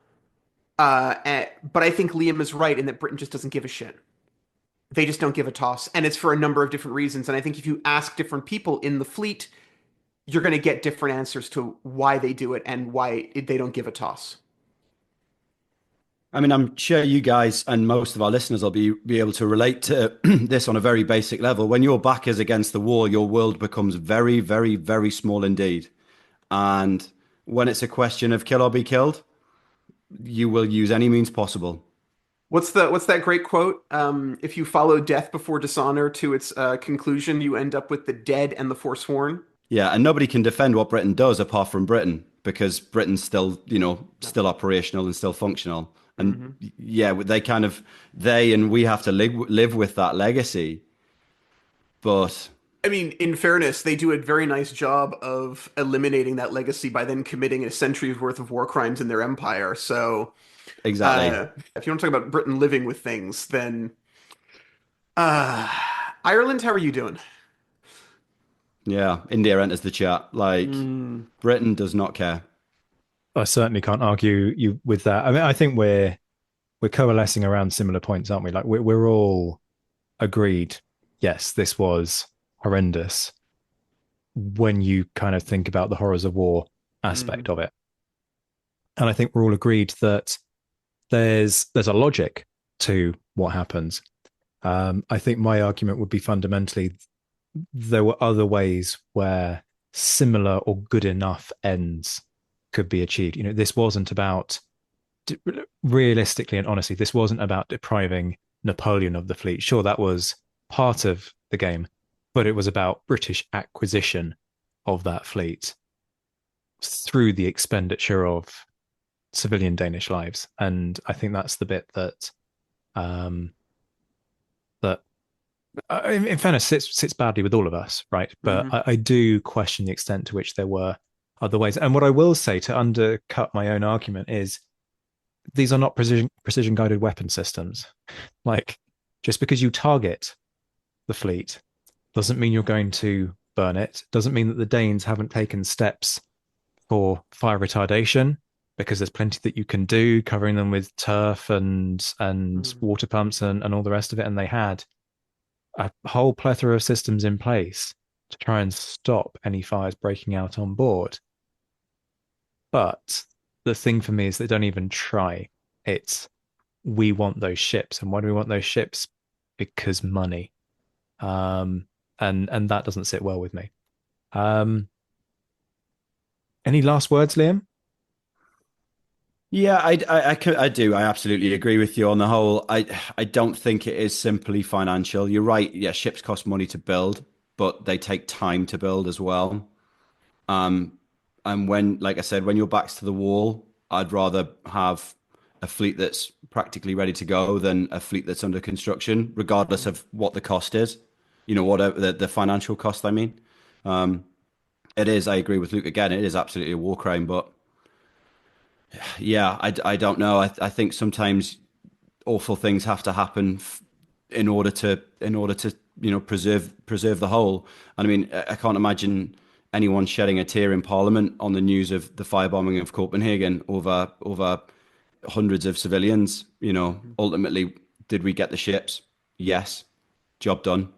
But I think Liam is right in that Britain just doesn't give a shit. They just don't give a toss, and it's for a number of different reasons. And I think if you ask different people in the fleet, you're going to get different answers to why they do it and why they don't give a toss. I mean, I'm sure you guys and most of our listeners will be able to relate to this on a very basic level. When your back is against the wall, your world becomes very, very, very small indeed. And when it's a question of kill or be killed, you will use any means possible. What's that great quote? If you follow death before dishonor to its conclusion, you end up with the dead and the forsworn. Yeah, and nobody can defend what Britain does apart from Britain because Britain's still, still operational and still functional. And Hmm. yeah, they and we have to live with that legacy. But I mean, in fairness, they do a very nice job of eliminating that legacy by then committing a century's worth of war crimes in their empire. So, exactly. if you want to talk about Britain living with things, then uh, Ireland, how are you doing? Yeah, India enters the chat. Like Mm, Britain does not care. I certainly can't argue you with that. I mean, I think we're coalescing around similar points, aren't we? Like we're all agreed. Yes, this was horrendous when you kind of think about the horrors of war aspect mhm, of it. And I think we're all agreed that there's a logic to what happens. I think my argument would be fundamentally there were other ways where similar or good enough ends could be achieved. This wasn't about realistically and honestly, this wasn't about depriving Napoleon of the fleet. Sure, that was part of the game, but it was about British acquisition of that fleet through the expenditure of civilian Danish lives. And I think that's the bit um, that in fairness, sits badly with all of us, right? But mhm. I do question the extent to which there were other ways. And what I will say to undercut my own argument is these are not precision guided weapon systems. Like just because you target the fleet doesn't mean you're going to burn it. Doesn't mean that the Danes haven't taken steps for fire retardation because there's plenty that you can do, covering them with turf and Mhm. water pumps and all the rest of it. And they had a whole plethora of systems in place to try and stop any fires breaking out on board. But the thing for me is they don't even try. It's we want those ships. And why do we want those ships? Because money. Um, and that doesn't sit well with me. Um, any last words, Liam? Yeah, I do. I absolutely agree with you on the whole. I don't think it is simply financial. You're right. Yeah, ships cost money to build, but they take time to build as well. Um, and when, like I said, when your back's to the wall, I'd rather have a fleet that's practically ready to go than a fleet that's under construction, regardless of what the cost is. You know, whatever the financial cost, I mean. It is, I agree with Luke again, it is absolutely a war crime, but yeah, I don't know. I think sometimes awful things have to happen in order to preserve the whole. And I mean, I can't imagine anyone shedding a tear in Parliament on the news of the firebombing of Copenhagen over hundreds of civilians. Ultimately, did we get the ships? Yes, job done.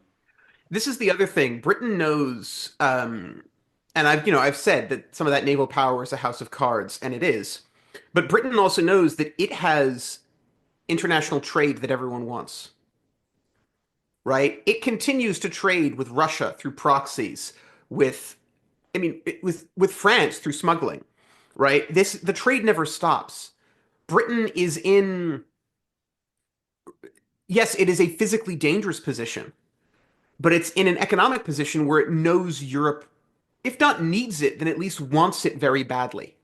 This is the other thing. Britain knows, and I've said that some of that naval power is a house of cards, and it is. But Britain also knows that it has international trade that everyone wants, right? It continues to trade with Russia through proxies, with, with France through smuggling, right? The trade never stops. Britain is in, yes, it is a physically dangerous position, but it's in an economic position where it knows Europe, if not needs it, then at least wants it very badly.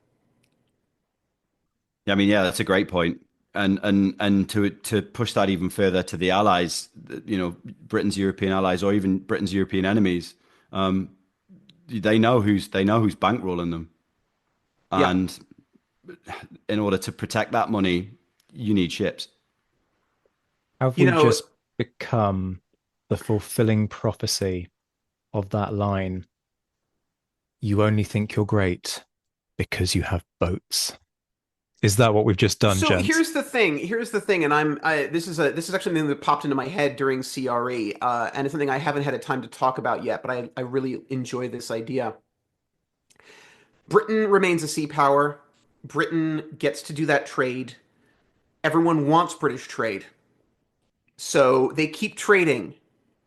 Yeah, I mean, yeah, that's a great point. And to push that even further to the allies, Britain's European allies or even Britain's European enemies, um, they know who's bankrolling them. Yeah. And in order to protect that money, you need ships. Have You we know, just become the fulfilling prophecy of that line? You only think you're great because you have boats. Is that what we've just done, so gents? here's the thing. Here's the thing, and this is actually something that popped into my head during CRE, and it's something I haven't had a time to talk about yet, but I really enjoy this idea. Britain remains a sea power. Britain gets to do that trade. Everyone wants British trade. So they keep trading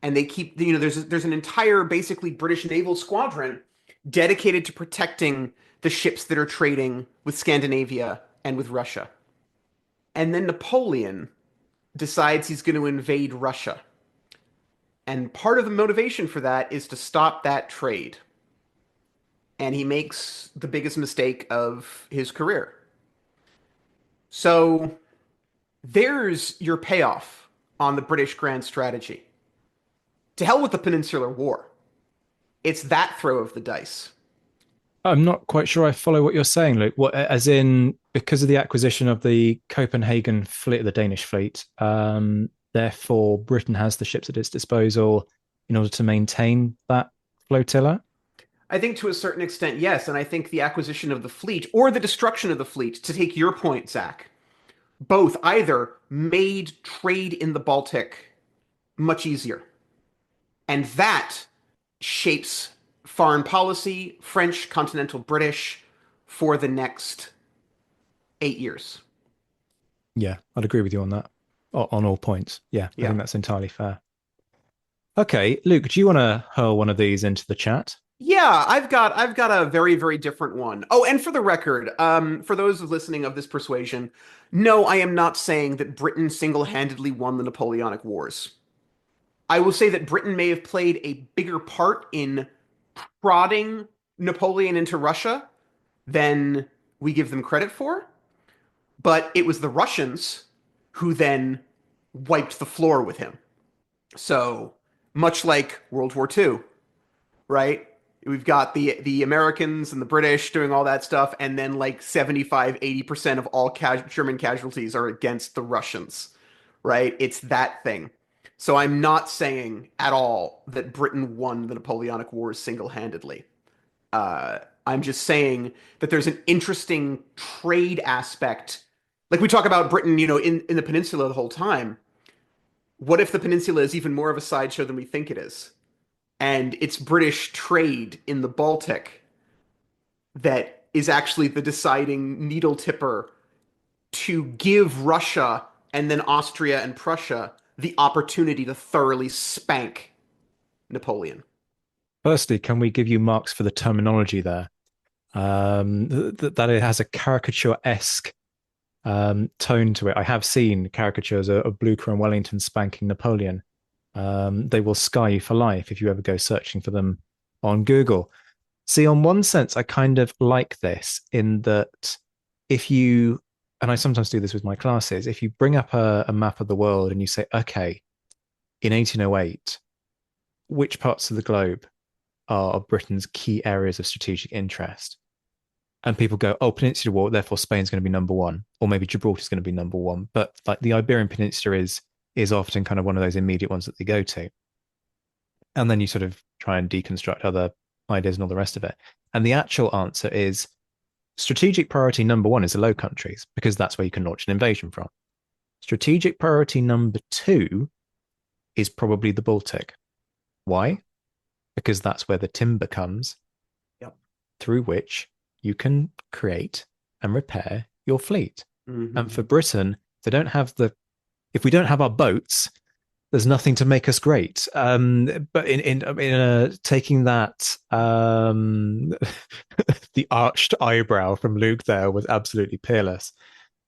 and they keep, there's an entire basically British naval squadron dedicated to protecting the ships that are trading with Scandinavia and with Russia. And then Napoleon decides he's going to invade Russia. And part of the motivation for that is to stop that trade. And he makes the biggest mistake of his career. So there's your payoff on the British grand strategy. To hell with the Peninsular War. It's that throw of the dice. I'm not quite sure I follow what you're saying, Luke. What, as in, because of the acquisition of the Copenhagen fleet, the Danish fleet, therefore Britain has the ships at its disposal in order to maintain that flotilla? I think to a certain extent, yes. And I think the acquisition of the fleet or the destruction of the fleet, to take your point, Zach, both either made trade in the Baltic much easier. And that shapes foreign policy, French, continental British, for the next 8 years. Yeah, I'd agree with you on that, on all points. Yeah, I Yeah. think that's entirely fair. Okay, Luke, do you want to hurl one of these into the chat? Yeah, I've got a very, very different one. Oh, and for the record, for those listening of this persuasion, no, I am not saying that Britain single-handedly won the Napoleonic Wars. I will say that Britain may have played a bigger part in prodding Napoleon into Russia than we give them credit for, but it was the Russians who then wiped the floor with him. So, much like World War II, right? We've got the Americans and the British doing all that stuff, and then like 75-80% of all German casualties are against the Russians, right? It's that thing. So I'm not saying at all that Britain won the Napoleonic Wars single-handedly. I'm just saying that there's an interesting trade aspect. Like we talk about Britain, in the peninsula the whole time. What if the peninsula is even more of a sideshow than we think it is? And it's British trade in the Baltic that is actually the deciding needle tipper to give Russia and then Austria and Prussia the opportunity to thoroughly spank Napoleon. Firstly, can we give you marks for the terminology there? That it has a caricature esque tone to it. I have seen caricatures of Blucher and Wellington spanking Napoleon. They will scar you for life if you ever go searching for them on Google. See, on one sense, I kind of like this in that if you, and I sometimes do this with my classes, if you bring up a map of the world and you say, okay, in 1808, which parts of the globe are Britain's key areas of strategic interest? And people go, oh, Peninsula War, therefore Spain's going to be number one, or maybe Gibraltar's going to be number one. But like the Iberian Peninsula is often kind of one of those immediate ones that they go to. And then you sort of try and deconstruct other ideas and all the rest of it. And the actual answer is strategic priority number one is the Low Countries, because that's where you can launch an invasion from. Strategic priority number two is probably the Baltic. Why? Because that's where the timber comes, Yep. through which you can create and repair your fleet. Mm-hmm. And for Britain, they don't have if we don't have our boats, there's nothing to make us great. But in taking that, the arched eyebrow from Luke there was absolutely peerless.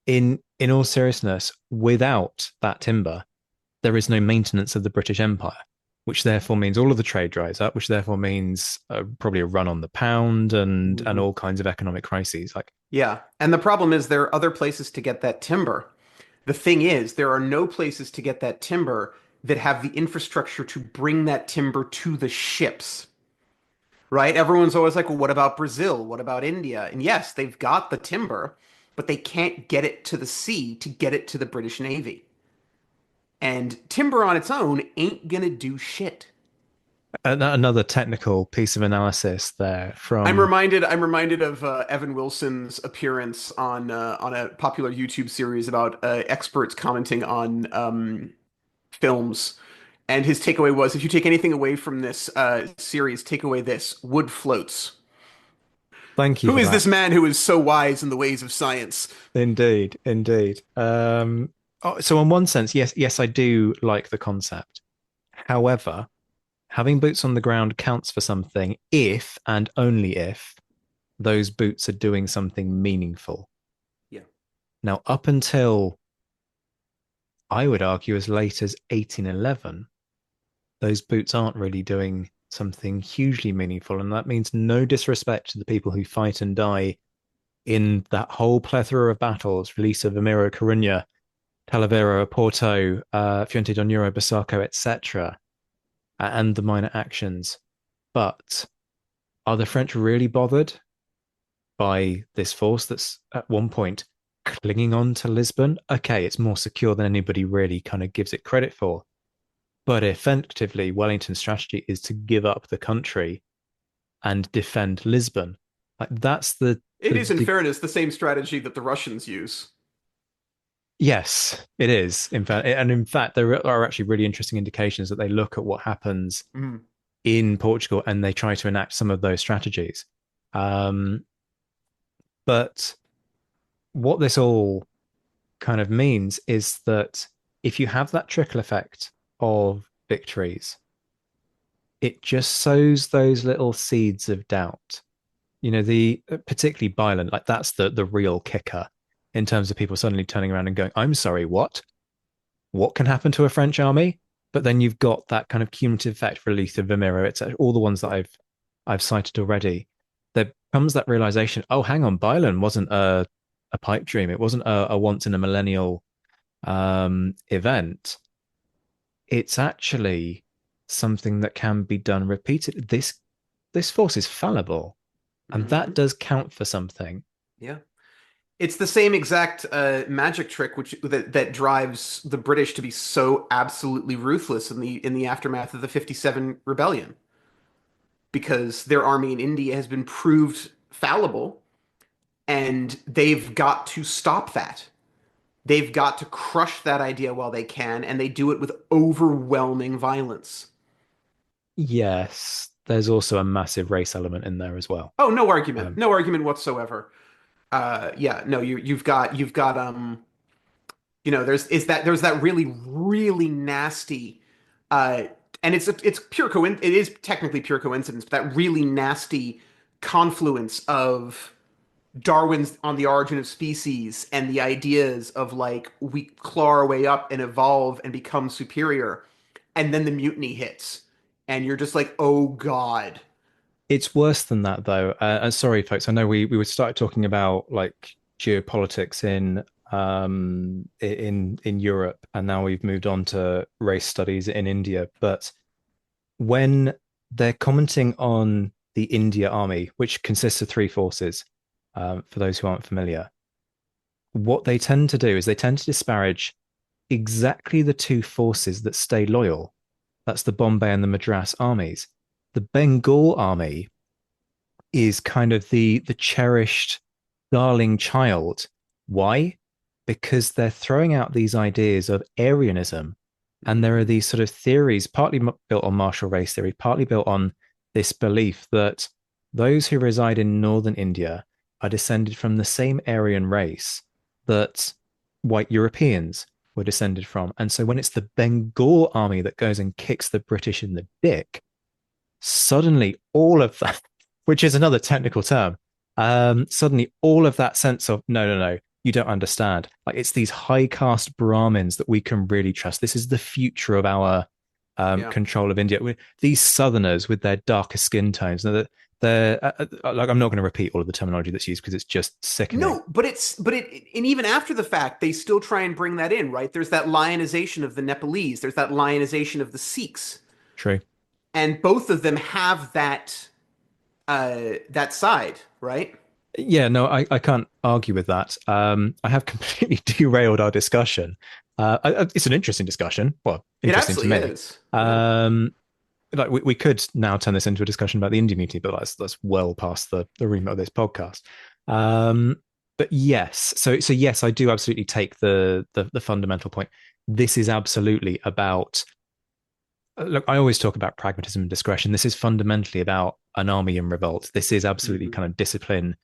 In all seriousness, without that timber, there is no maintenance of the British Empire, which therefore means all of the trade dries up, which therefore means probably a run on the pound and all kinds of economic crises. Like, Yeah. And the problem is there are other places to get that timber. The thing is, there are no places to get that timber that have the infrastructure to bring that timber to the ships, right? Everyone's always like, well, what about Brazil? What about India? And yes, they've got the timber, but they can't get it to the sea to get it to the British Navy. And timber on its own ain't gonna do shit. another technical piece of analysis there I'm from reminded. I'm reminded of Evan Wilson's appearance on a popular YouTube series about experts commenting on films, and his takeaway was: if you take anything away from this series, take away this: wood floats. thank you Who for is this that. man who is so wise in the ways of science? Indeed, indeed. So in one sense, yes, I do like the concept. However, having boots on the ground counts for something if and only if those boots are doing something meaningful. Yeah. Now, up until I would argue as late as 1811, those boots aren't really doing something hugely meaningful. And that means no disrespect to the people who fight and die in that whole plethora of battles, release of Amiro Corunna, Talavera, Porto, Fuente do Ouro, Bassaco, etc., and the minor actions. But are the French really bothered by this force that's at one point clinging on to Lisbon? Okay, it's more secure than anybody really kind of gives it credit for. But effectively, Wellington's strategy is to give up the country and defend Lisbon. Like that's It is, in the fairness, the same strategy that the Russians use. yes, it is. In fact, and in fact, there are actually really interesting indications that they look at what happens Mm. in Portugal and they try to enact some of those strategies. Um, but what this all kind of means is that if you have that trickle effect of victories, it just sows those little seeds of doubt. You know, the particularly Byland, like that's the real kicker in terms of people suddenly turning around and going, "I'm sorry, what? What can happen to a French army?" But then you've got that kind of cumulative effect for Luther, Vimero, etc. All the ones that I've cited already. There comes that realization, oh, hang on, Byland wasn't a pipe dream. It wasn't a once in a millennial event. It's actually something that can be done repeatedly. This force is fallible, and that Mhm. does count for something. Yeah. It's the same exact magic trick that drives the British to be so absolutely ruthless in the aftermath of the 57 rebellion, because their army in India has been proved fallible, and they've got to stop that. They've got to crush that idea while they can, and they do it with overwhelming violence. Yes, there's also a massive race element in there as well. Oh, no argument. Um, No argument whatsoever. Yeah, no, you've got there's that really nasty uh and it's pure coincidence. It is technically pure coincidence, but that really nasty confluence of Darwin's On the Origin of Species and the ideas of like we claw our way up and evolve and become superior, and then the mutiny hits, and you're just like, oh God. It's worse than that, though. Sorry, folks. I know we would start talking about like geopolitics in Europe, and now we've moved on to race studies in India. But when they're commenting on the India army, which consists of three forces, for those who aren't familiar, what they tend to do is they tend to disparage exactly the two forces that stay loyal. That's the Bombay and the Madras armies. The Bengal army is kind of the cherished darling child. Why? Because they're throwing out these ideas of Aryanism, and there are these sort of theories, partly built on martial race theory, partly built on this belief that those who reside in northern India are descended from the same Aryan race that white Europeans were descended from. And so when it's the Bengal army that goes and kicks the British in the dick, suddenly all of that, which is another technical term, suddenly all of that sense of no, you don't understand. Like it's these high caste Brahmins that we can really trust. This is the future of our Yeah. control of India. These Southerners with their darker skin tones, they're like I'm not going to repeat all of the terminology that's used because it's just sickening. No, and even after the fact, they still try and bring that in, right? There's that lionization of the Nepalese, there's that lionization of the Sikhs, True. and both of them have that side, right? Yeah, no, I can't argue with that. I have completely derailed our discussion. It's an interesting discussion. Well, It interesting to absolutely me. is. Yeah. Um, like we could now turn this into a discussion about the India Mutiny, but that's well past the remit of this podcast. Um, but yes, so yes, I do absolutely take the fundamental point. This is absolutely about. Look, I always talk about pragmatism and discretion. This is fundamentally about an army in revolt. This is absolutely Mhm. kind of discipline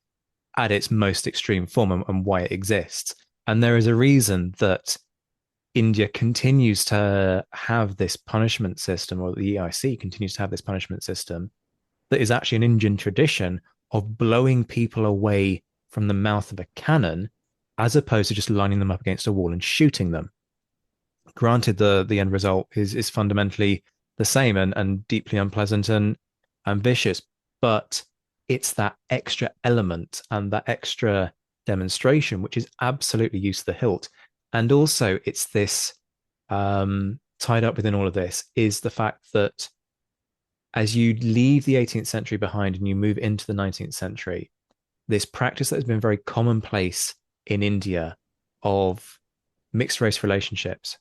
at its most extreme form and why it exists. And there is a reason that India continues to have this punishment system, or the EIC continues to have this punishment system that is actually an Indian tradition of blowing people away from the mouth of a cannon, as opposed to just lining them up against a wall and shooting them. Granted, the end result is fundamentally the same and deeply unpleasant and ambitious, but it's that extra element and that extra demonstration which is absolutely used to the hilt. And also, it's this tied up within all of this is the fact that as you leave the 18th century behind and you move into the 19th century, this practice that has been very commonplace in India of mixed race relationships,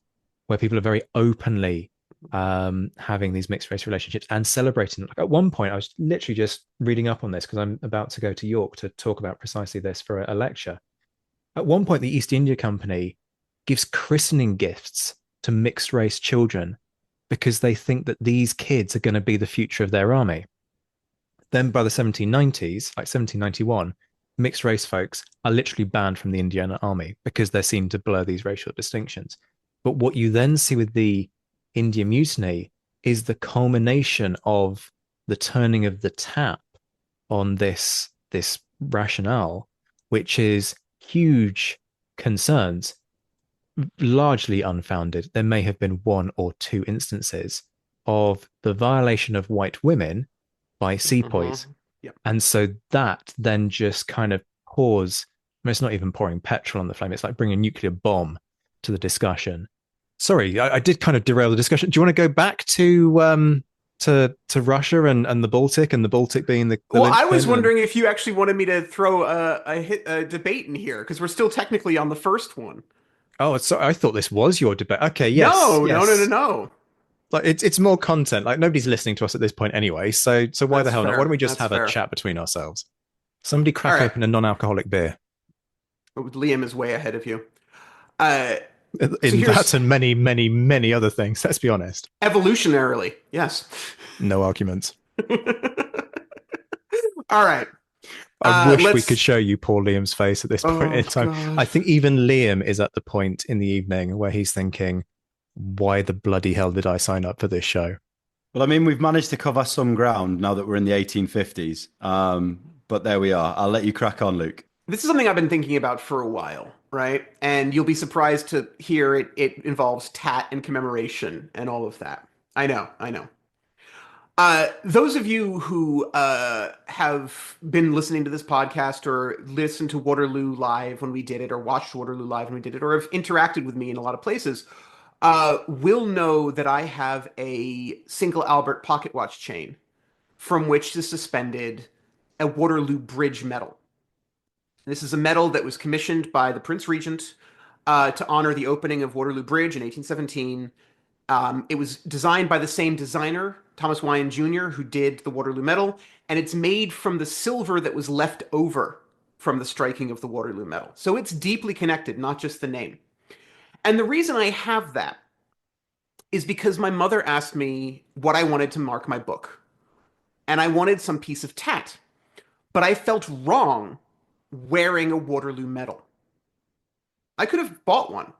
where people are very openly having these mixed race relationships and celebrating them. Like at one point, I was literally just reading up on this because I'm about to go to York to talk about precisely this for a lecture. At one point, the East India Company gives christening gifts to mixed race children because they think that these kids are going to be the future of their army. Then by the 1790s, like 1791, mixed race folks are literally banned from the Indian army because they're seen to blur these racial distinctions. But what you then see with the India Mutiny is the culmination of the turning of the tap on this rationale, which is huge concerns, largely unfounded. There may have been one or two instances of the violation of white women by sepoys. Mhm. Yep. And so that then just kind of pours, I mean, it's not even pouring petrol on the flame. It's like bringing a nuclear bomb to the discussion. Sorry, I did kind of derail the discussion. Do you want to go back to Russia and the Baltic, and the Baltic being the Well, I was linchpin? And wondering if you actually wanted me to throw a debate in here because we're still technically on the first one. oh, sorry, I thought this was your debate. Okay, yes, No, no, no, no, yes. no. Like it's more content. Like nobody's listening to us at this point anyway. So why the That's hell not? Why don't fair. we just That's have a fair. chat between ourselves? Somebody All crack right. open a non-alcoholic beer. Liam is way ahead of you. Uh, so In that here's and many, many, many other things. Let's be honest. evolutionarily, yes. No arguments. All right. I wish we could Let's. show you poor Liam's face at this point in Oh time. I God. think even Liam is at the point in the evening where he's thinking, why the bloody hell did I sign up for this show? Well, I mean, we've managed to cover some ground now that we're in the 1850s. But there we are. I'll let you crack on, Luke. This is something I've been thinking about for a while, right? And you'll be surprised to hear it involves tat and commemoration and all of that. I know, I know. Those of you who have been listening to this podcast or listened to Waterloo Live when we did it, or watched Waterloo Live when we did it, or have interacted with me in a lot of places, will know that I have a single Albert pocket watch chain from which is suspended a Waterloo Bridge medal. This is a medal that was commissioned by the Prince Regent to honor the opening of Waterloo Bridge in 1817. It was designed by the same designer, Thomas Wyon Jr., who did the Waterloo Medal, and it's made from the silver that was left over from the striking of the Waterloo Medal. So it's deeply connected, not just the name. And the reason I have that is because my mother asked me what I wanted to mark my book. And I wanted some piece of tat. But I felt wrong wearing a Waterloo medal. I could have bought one.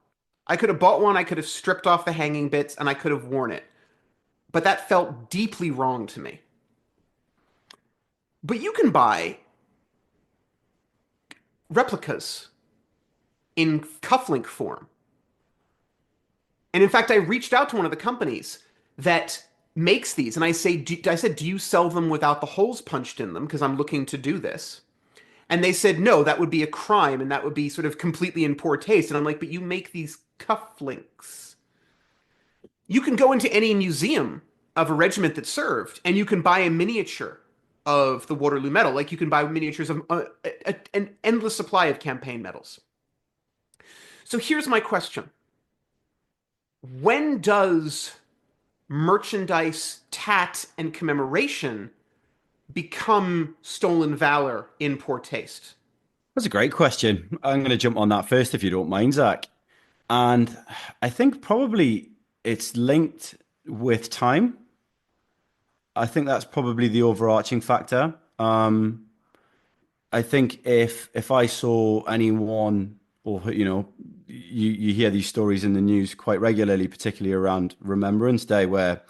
I could have bought one, I could have stripped off the hanging bits, and I could have worn it. But that felt deeply wrong to me. But you can buy replicas in cufflink form. And in fact, I reached out to one of the companies that makes these, and I said, do you sell them without the holes punched in them? Because I'm looking to do this. And they said, no, that would be a crime and that would be sort of completely in poor taste. And I'm like, but you make these cufflinks. You can go into any museum of a regiment that served and you can buy a miniature of the Waterloo medal. Like you can buy miniatures of an endless supply of campaign medals. So here's my question. When does merchandise, tat, and commemoration become stolen valor in poor taste? That's a great question. I'm going to jump on that first, if you don't mind, Zach. And I think probably it's linked with time. I think that's probably the overarching factor. I think if I saw anyone, or you hear these stories in the news quite regularly, particularly around Remembrance Day, where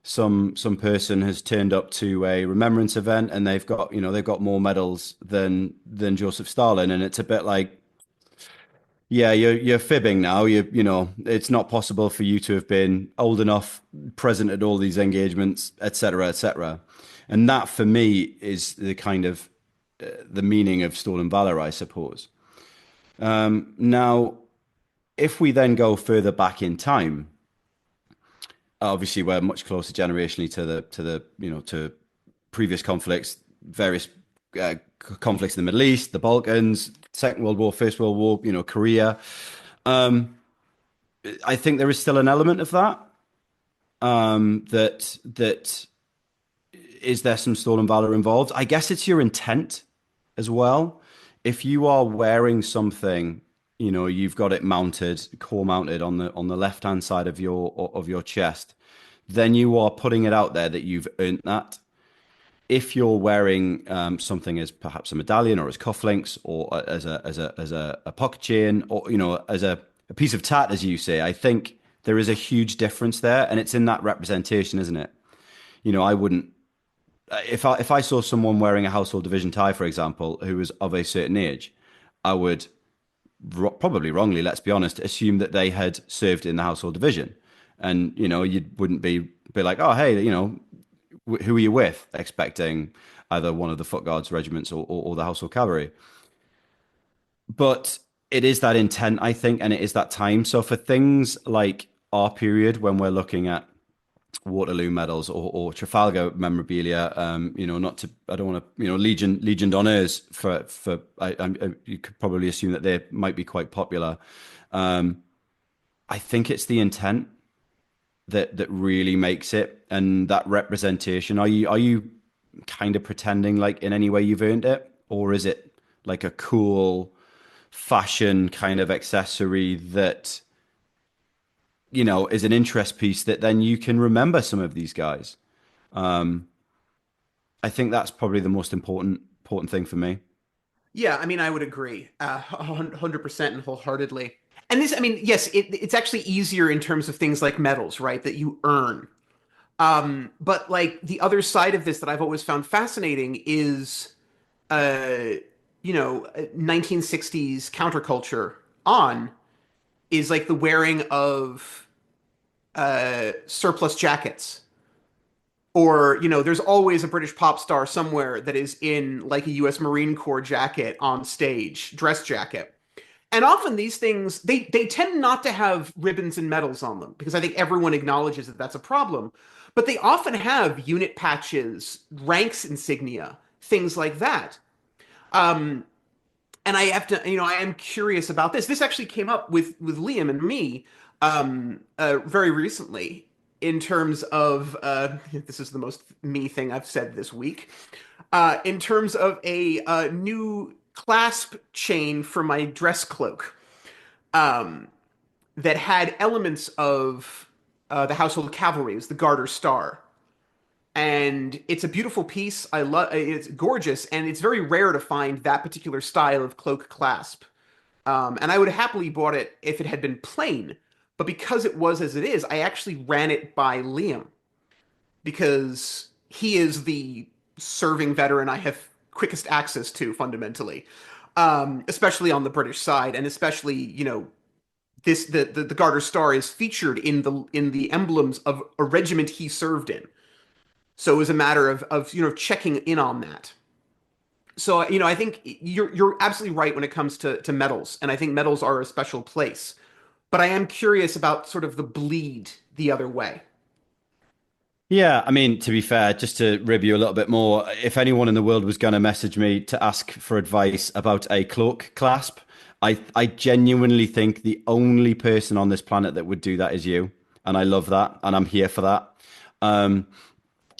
some person has turned up to a remembrance event and they've got more medals than Joseph Stalin, and it's a bit like, yeah, you're fibbing now. It's not possible for you to have been old enough, present at all these engagements, etc., etc. And that for me is the kind of the meaning of stolen valor, I suppose. Now, if we then go further back in time, obviously we're much closer generationally to previous conflicts, various conflicts in the Middle East, the Balkans, Second World War, First World War, Korea. I think there is still an element of that. That is there some stolen valor involved? I guess it's your intent as well. If you are wearing something, you've got it mounted, core mounted on the left hand side of your chest, then you are putting it out there that you've earned that. If you're wearing something as perhaps a medallion or as cufflinks or as a pocket chain or as a piece of tat, as you say, I think there is a huge difference there, and it's in that representation, isn't it? I wouldn't if I saw someone wearing a household division tie, for example, who was of a certain age, I would probably wrongly, let's be honest, assume that they had served in the household division, and you wouldn't be like, oh hey, who are you with, expecting either one of the foot guards regiments or the household cavalry. But it is that intent, I think, and it is that time. So for things like our period, when we're looking at Waterloo medals or Trafalgar memorabilia, I don't want to, Legion d'honneurs you could probably assume that they might be quite popular. I think it's the intent that really makes it, and that representation. Are you kind of pretending like in any way you've earned it, or is it like a cool fashion kind of accessory that is an interest piece that then you can remember some of these guys? I think that's probably the most important thing for me. Yeah, I mean, I would agree 100% and wholeheartedly. And this, I mean, yes, it's actually easier in terms of things like medals, right? That you earn. But like the other side of this that I've always found fascinating is uh, 1960s counterculture on is like the wearing of surplus jackets. Or, there's always a British pop star somewhere that is in like a US Marine Corps jacket on stage, dress jacket. And often these things, they tend not to have ribbons and medals on them because I think everyone acknowledges that that's a problem. But they often have unit patches, ranks insignia, things like that. Um, and I have to, I am curious about this. This actually came up with Liam and me very recently in terms of this is the most me thing I've said this week. In terms of a new clasp chain for my dress cloak um, that had elements of the household cavalry, is the Garter Star, and it's a beautiful piece. I love it's gorgeous, and it's very rare to find that particular style of cloak clasp. And I would have happily bought it if it had been plain, but because it was as it is, I actually ran it by Liam because he is the serving veteran I have quickest access to fundamentally, especially on the British side, and especially this the Garter Star is featured in the emblems of a regiment he served in. So it was a matter of checking in on that. So I think you're absolutely right when it comes to medals, and I think medals are a special place. But I am curious about sort of the bleed the other way. Yeah, I mean, to be fair, just to rib you a little bit more, if anyone in the world was going to message me to ask for advice about a cloak clasp, I genuinely think the only person on this planet that would do that is you. And I love that. And I'm here for that. Um,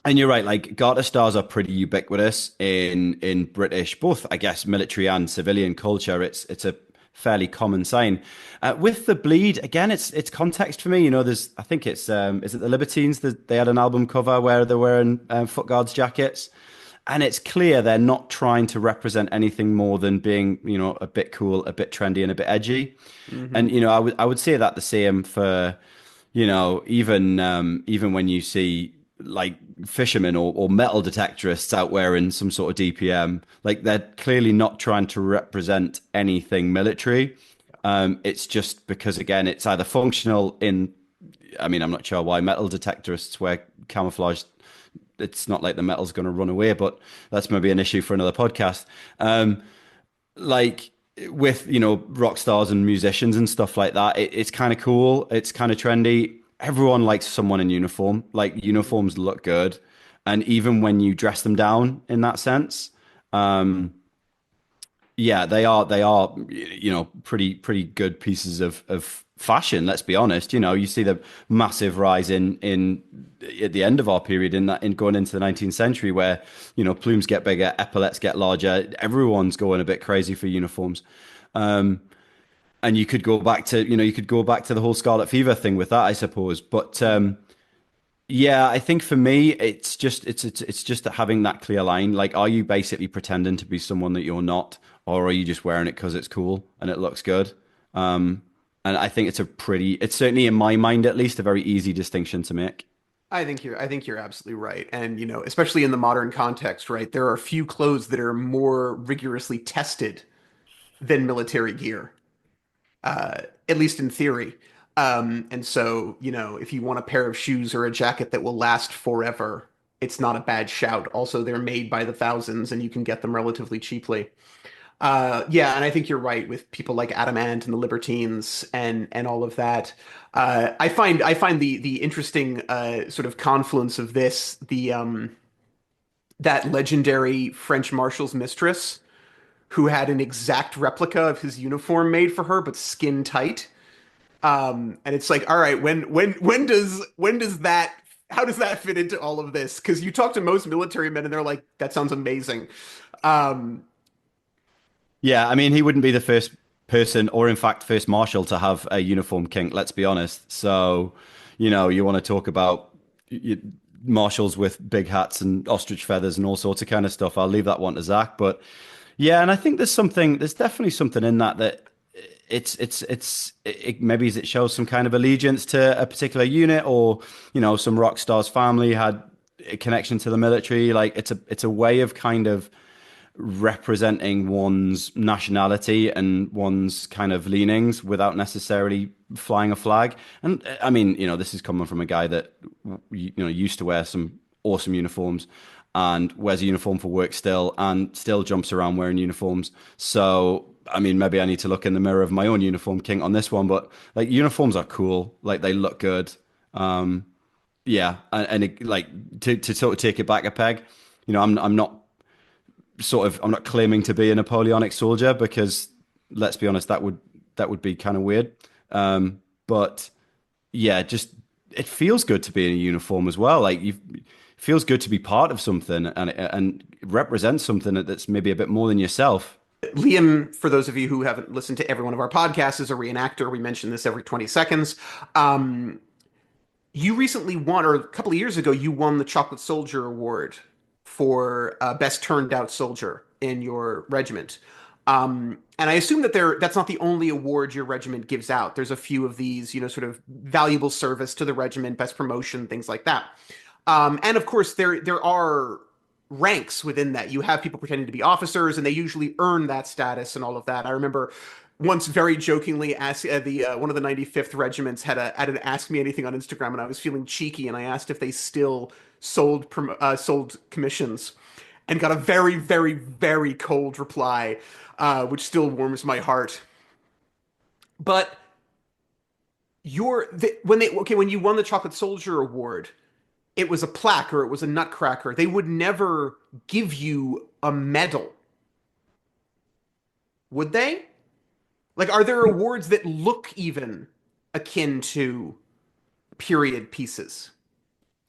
and you're right, like Garter stars are pretty ubiquitous in British, both I guess military and civilian culture. It's a fairly common sign. With the bleed, again, it's context for me. There's I think it's is it the Libertines that they had an album cover where they're wearing foot guards jackets, and it's clear they're not trying to represent anything more than being a bit cool, a bit trendy, and a bit edgy. Hmm. And I would say that the same for even when you see like fishermen or metal detectorists out wearing some sort of DPM, like they're clearly not trying to represent anything military. It's just because again, it's either functional in. I mean, I'm not sure why metal detectorists wear camouflage. It's not like the metal's going to run away, but that's maybe an issue for another podcast. Like with rock stars and musicians and stuff like that, it's kind of cool. It's kind of trendy. Everyone likes someone in uniform. Like uniforms look good, and even when you dress them down in that sense, um, yeah, they are pretty good pieces of fashion. Let's be honest. You see the massive rise in at the end of our period in going into the 19th century, where plumes get bigger, epaulets get larger. Everyone's going a bit crazy for uniforms. And you could go back to the whole Scarlet Fever thing with that, I suppose. But yeah, I think for me, it's just having that clear line. Like, are you basically pretending to be someone that you're not, or are you just wearing it because it's cool and it looks good? Um, and I think it's certainly in my mind at least a very easy distinction to make. I think you're absolutely right. And especially in the modern context, right? There are a few clothes that are more rigorously tested than military gear, uh, at least in theory. And so, if you want a pair of shoes or a jacket that will last forever, it's not a bad shout. Also, they're made by the thousands and you can get them relatively cheaply. Yeah, and I think you're right with people like Adam Ant and the Libertines and all of that. I find the interesting sort of confluence of this, the that legendary French marshal's mistress who had an exact replica of his uniform made for her, but skin tight. And it's like, all right, when does that how does that fit into all of this? Because you talk to most military men and they're like, that sounds amazing. Um, Yeah, I mean, he wouldn't be the first person, or in fact, first marshal to have a uniform kink. Let's be honest. So, you want to talk about y marshals with big hats and ostrich feathers and all sorts of kind of stuff. I'll leave that one to Zach. But yeah, and I think there's definitely something in that maybe it shows some kind of allegiance to a particular unit, or some rock star's family had a connection to the military. Like it's a way of kind of representing one's nationality and one's kind of leanings without necessarily flying a flag. And I mean, this is coming from a guy that used to wear some awesome uniforms and wears a uniform for work still and still jumps around wearing uniforms. So I mean, maybe I need to look in the mirror of my own uniform kink on this one, but like uniforms are cool, like they look good. Yeah, and like to sort of take it back a peg, I'm not I'm not claiming to be a Napoleonic soldier because let's be honest, that would be kind of weird. But yeah, just it feels good to be in a uniform as well. Like you feels good to be part of something and represent something that's maybe a bit more than yourself. Liam, for those of you who haven't listened to every one of our podcasts, is a reenactor. We mention this every 20 seconds. You recently won, or a couple of years ago, you won the Chocolate Soldier Award for Best Turned Out Soldier in your regiment. And I assume that that's not the only award your regiment gives out. There's a few of these, sort of valuable service to the regiment, best promotion, things like that. And of course, there are ranks within that. You have people pretending to be officers, and they usually earn that status and all of that. I remember once very jokingly asked the one of the 95th regiments had an ask me anything on Instagram, and I was feeling cheeky, and I asked if they still sold commissions, and got a very, very, very cold reply, which still warms my heart. But when you won the Chocolate Soldier Award, it was a plaque or it was a nutcracker. They would never give you a medal, would they? Like, are there awards that look even akin to period pieces?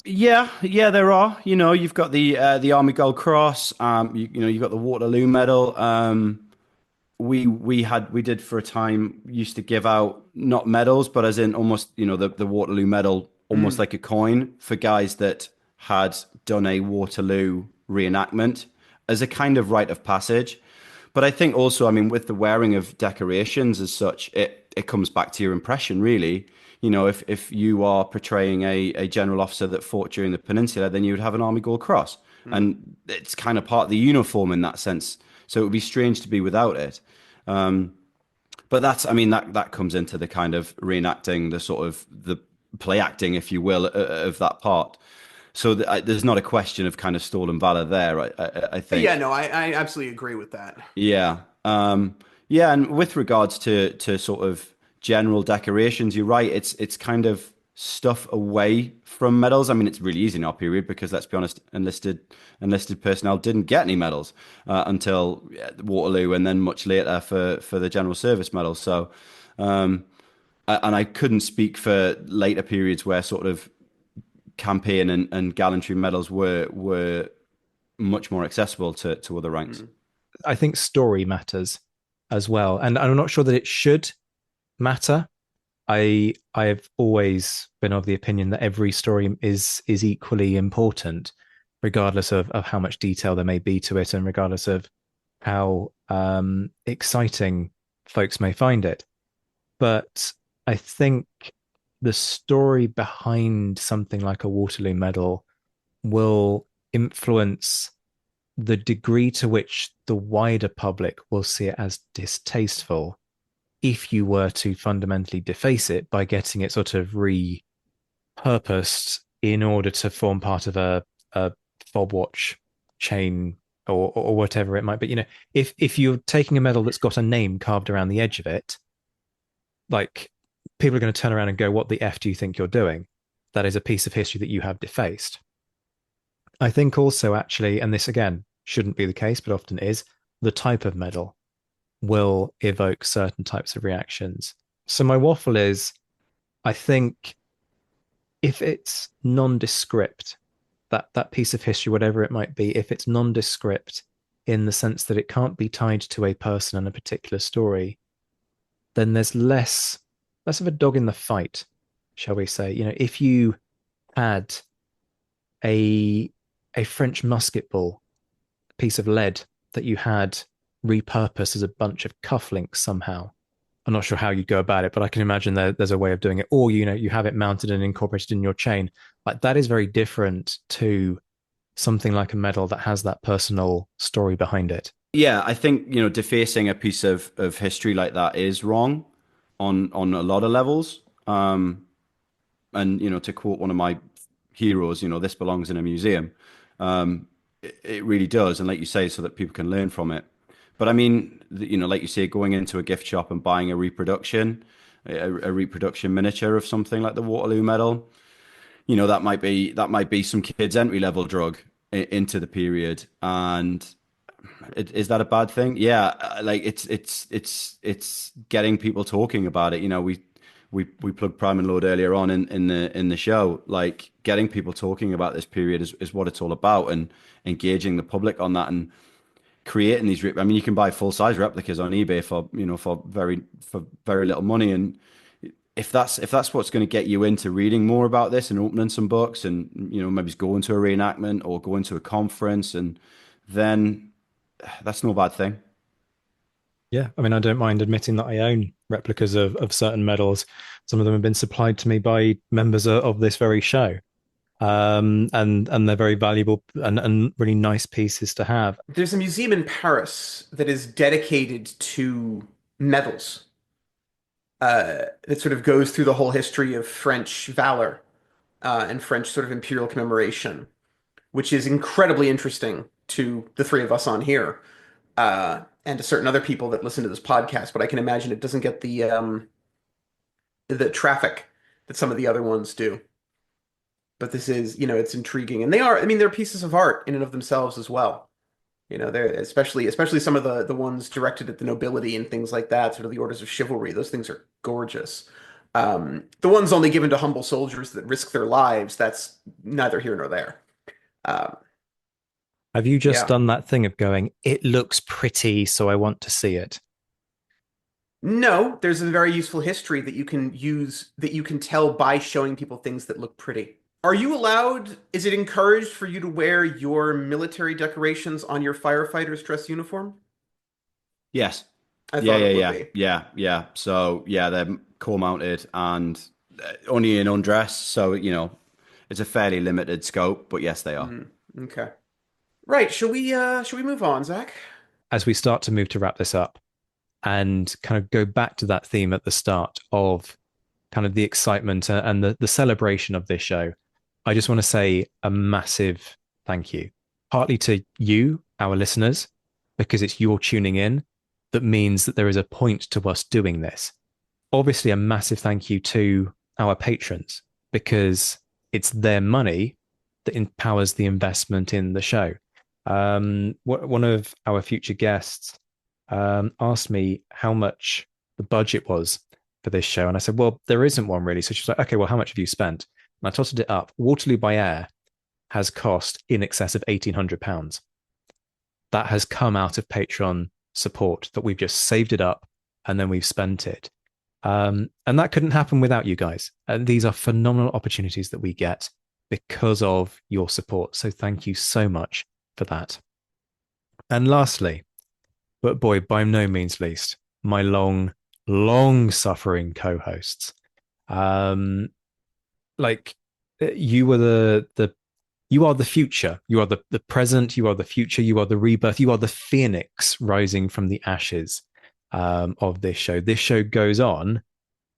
Yeah, there are. You've got the Army Gold Cross. You've got the Waterloo Medal. We did for a time used to give out not medals, but as in almost the Waterloo Medal, almost like a coin for guys that had done a Waterloo reenactment as a kind of rite of passage. But I think also, I mean, with the wearing of decorations as such, it comes back to your impression, really. If you are portraying a general officer that fought during the Peninsula, then you would have an Army Gold Cross. And it's kind of part of the uniform in that sense. So it would be strange to be without it. But that comes into the kind of reenacting, the sort of the play acting, if you will, of that part. So there's not a question of kind of stolen valor there, I think. Yeah, no, I absolutely agree with that. Yeah. Yeah, and with regards to sort of general decorations, you're right. It's kind of stuff away from medals. I mean, it's really easy in our period because let's be honest, enlisted personnel didn't get any medals until Waterloo, and then much later for the General Service Medal. So, and I couldn't speak for later periods where sort of campaign and gallantry medals were much more accessible to other ranks. I think story matters as well, and I'm not sure that it should matter. I've always been of the opinion that every story is equally important, regardless of how much detail there may be to it, and regardless of how exciting folks may find it. But I think the story behind something like a Waterloo Medal will influence the degree to which the wider public will see it as distasteful if you were to fundamentally deface it by getting it sort of repurposed in order to form part of a fob watch chain or whatever it might be. If you're taking a medal that's got a name carved around the edge of it, like, people are going to turn around and go, what the F do you think you're doing? That is a piece of history that you have defaced. I think also, actually, and this again shouldn't be the case, but often is, the type of medal will evoke certain types of reactions. So my waffle is, I think if it's nondescript, that piece of history, whatever it might be, if it's nondescript in the sense that it can't be tied to a person and a particular story, then there's less of a dog in the fight, shall we say. If you had a French musket ball, piece of lead that you had repurposed as a bunch of cufflinks somehow. I'm not sure how you'd go about it, but I can imagine there's a way of doing it. Or, you have it mounted and incorporated in your chain. Like, that is very different to something like a medal that has that personal story behind it. Yeah, I think, defacing a piece of history like that is wrong on a lot of levels. And, to quote one of my heroes, this belongs in a museum. It really does. And like you say, so that people can learn from it. But I mean, like you say, going into a gift shop and buying a reproduction miniature of something like the Waterloo Medal, that might be some kid's entry level drug into the period. And is that a bad thing? Yeah, like it's getting people talking about it. We plugged Prime and Lord earlier on in the show. Like getting people talking about this period is what it's all about, and engaging the public on that, and creating these. I mean, you can buy full size replicas on eBay for very little money, and if that's what's going to get you into reading more about this and opening some books, and maybe going to a reenactment or going to a conference, and then that's no bad thing. Yeah, I mean, I don't mind admitting that I own replicas of certain medals. Some of them have been supplied to me by members of this very show. And they're very valuable and really nice pieces to have. There's a museum in Paris that is dedicated to medals, that sort of goes through the whole history of French valor, and French sort of imperial commemoration, which is incredibly interesting to the three of us on here, and to certain other people that listen to this podcast. But I can imagine it doesn't get the traffic that some of the other ones do. But this is, it's intriguing, and they are. I mean, they're pieces of art in and of themselves as well. They're especially some of the ones directed at the nobility and things like that, sort of the orders of chivalry. Those things are gorgeous. The ones only given to humble soldiers that risk their lives, that's neither here nor there. Um, Have you just yeah. done that thing of going, it looks pretty, so I want to see it? No, there's a very useful history that you can use, that you can tell by showing people things that look pretty. Are you allowed, is it encouraged for you to wear your military decorations on your firefighter's dress uniform? Yes. I Yeah, thought yeah, it would yeah, be. yeah, yeah. So yeah, they're core mounted and only in undress, so it's a fairly limited scope, but yes, they are. Okay. Right, shall we move on, Zach? As we start to move to wrap this up and kind of go back to that theme at the start of kind of the excitement and the celebration of this show, I just want to say a massive thank you, partly to you, our listeners, because it's your tuning in that means that there is a point to us doing this. Obviously, a massive thank you to our patrons, because it's their money that empowers the investment in the show. One of our future guests asked me how much the budget was for this show. And I said, well, there isn't one really. So she's like, okay, well, how much have you spent? And I totted it up. Waterloo by Air has cost in excess of £1,800. That has come out of Patreon support that we've just saved it up and then we've spent it. And that couldn't happen without you guys. And these are phenomenal opportunities that we get because of your support. So thank you so much for that. And lastly, but boy, by no means least, my long suffering co-hosts. Like you were the you are the future, you are the present, you are the future, you are the rebirth, you are the phoenix rising from the ashes of this show. This show goes on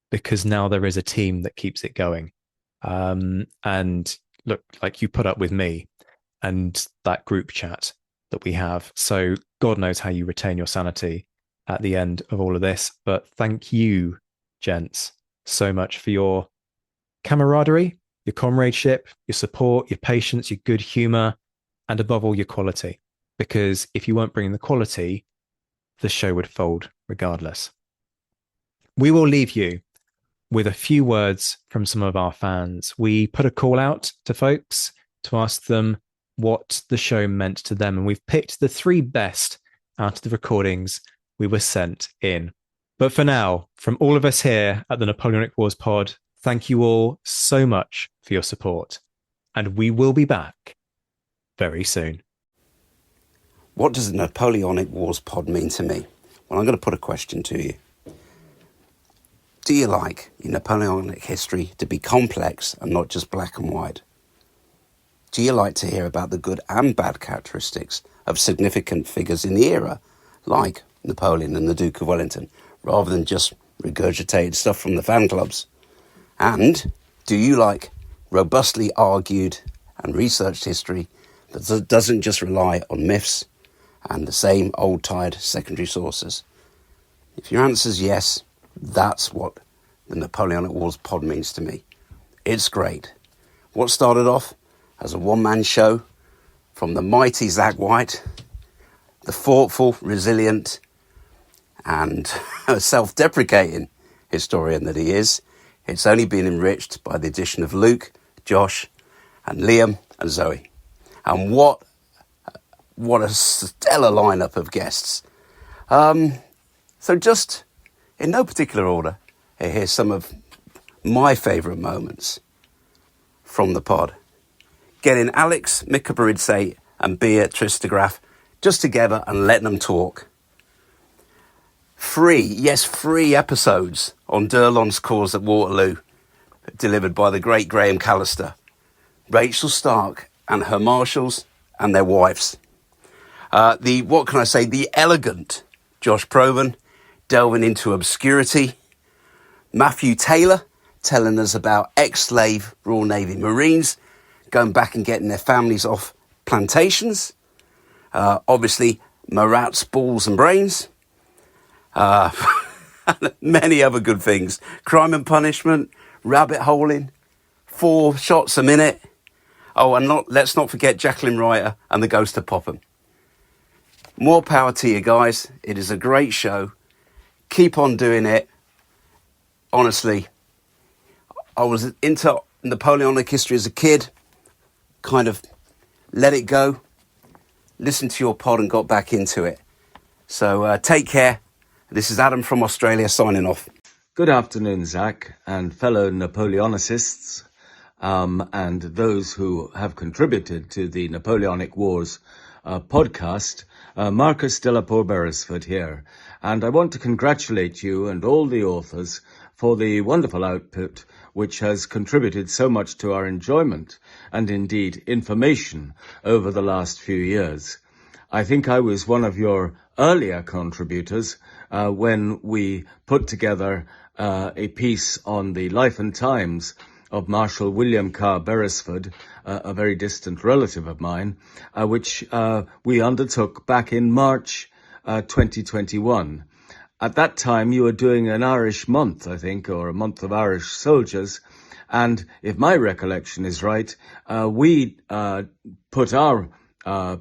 because now there is a team that keeps it going. And look, like you put up with me and that group chat that we have. So God knows how you retain your sanity at the end of all of this. But thank you, gents, so much for your camaraderie, your comradeship, your support, your patience, your good humor, and above all, your quality. Because if you weren't bringing the quality, the show would fold regardless. We will leave you with a few words from some of our fans. We put a call out to folks to ask them what the show meant to them, and we've picked the 3 best out of the recordings we were sent in. But for now, from all of us here at the Napoleonic Wars Pod, thank you all so much for your support, and we will be back very soon. What does the Napoleonic Wars Pod mean to me? Well, I'm going to put a question to you. Do you like your Napoleonic history to be complex and not just black and white? do you like to hear about the good and bad characteristics of significant figures in the era, like Napoleon and the Duke of Wellington, rather than just regurgitated stuff from the fan clubs? And do you like robustly argued and researched history that doesn't just rely on myths and the same old tired secondary sources? If your answer is yes, that's what the Napoleonic Wars pod means to me. It's great. What started off as a one-man show from the mighty Zack White, the thoughtful, resilient and self-deprecating historian that he is, it's only been enriched by the addition of Luke, Josh and Liam and Zoe. And what a stellar lineup of guests. So just in no particular order, here's some of my favourite moments from the pod. Getting Alex Mikaberidze and Beatrice de Graaf just together and letting them talk. 3 episodes on Durlon's cause at Waterloo, delivered by the great Graham Callister, Rachel Stark and her marshals and their wives. The elegant Josh Provan delving into obscurity. Matthew Taylor telling us about ex-slave Royal Navy Marines going back and getting their families off plantations. Obviously, Marat's balls and brains. Many other good things. Crime and Punishment, rabbit holing, 4 shots a minute. Oh, and let's not forget Jacqueline Ryder and the Ghost of Popham. More power to you guys. It is a great show. Keep on doing it. Honestly, I was into Napoleonic history as a kid. Kind of let it go. Listened to your pod and got back into it. So take care. This is Adam from Australia signing off. Good afternoon, Zach, and fellow Napoleonicists, and those who have contributed to the Napoleonic Wars podcast. Marcus de la Poor Beresford here, and I want to congratulate you and all the authors for the wonderful output which has contributed so much to our enjoyment and indeed information over the last few years. I think I was one of your earlier contributors when we put together a piece on the life and times of Marshal William Carr Beresford, a very distant relative of mine, which we undertook back in March 2021. At that time, you were doing an Irish month, I think, or a month of Irish soldiers. And if my recollection is right, we put our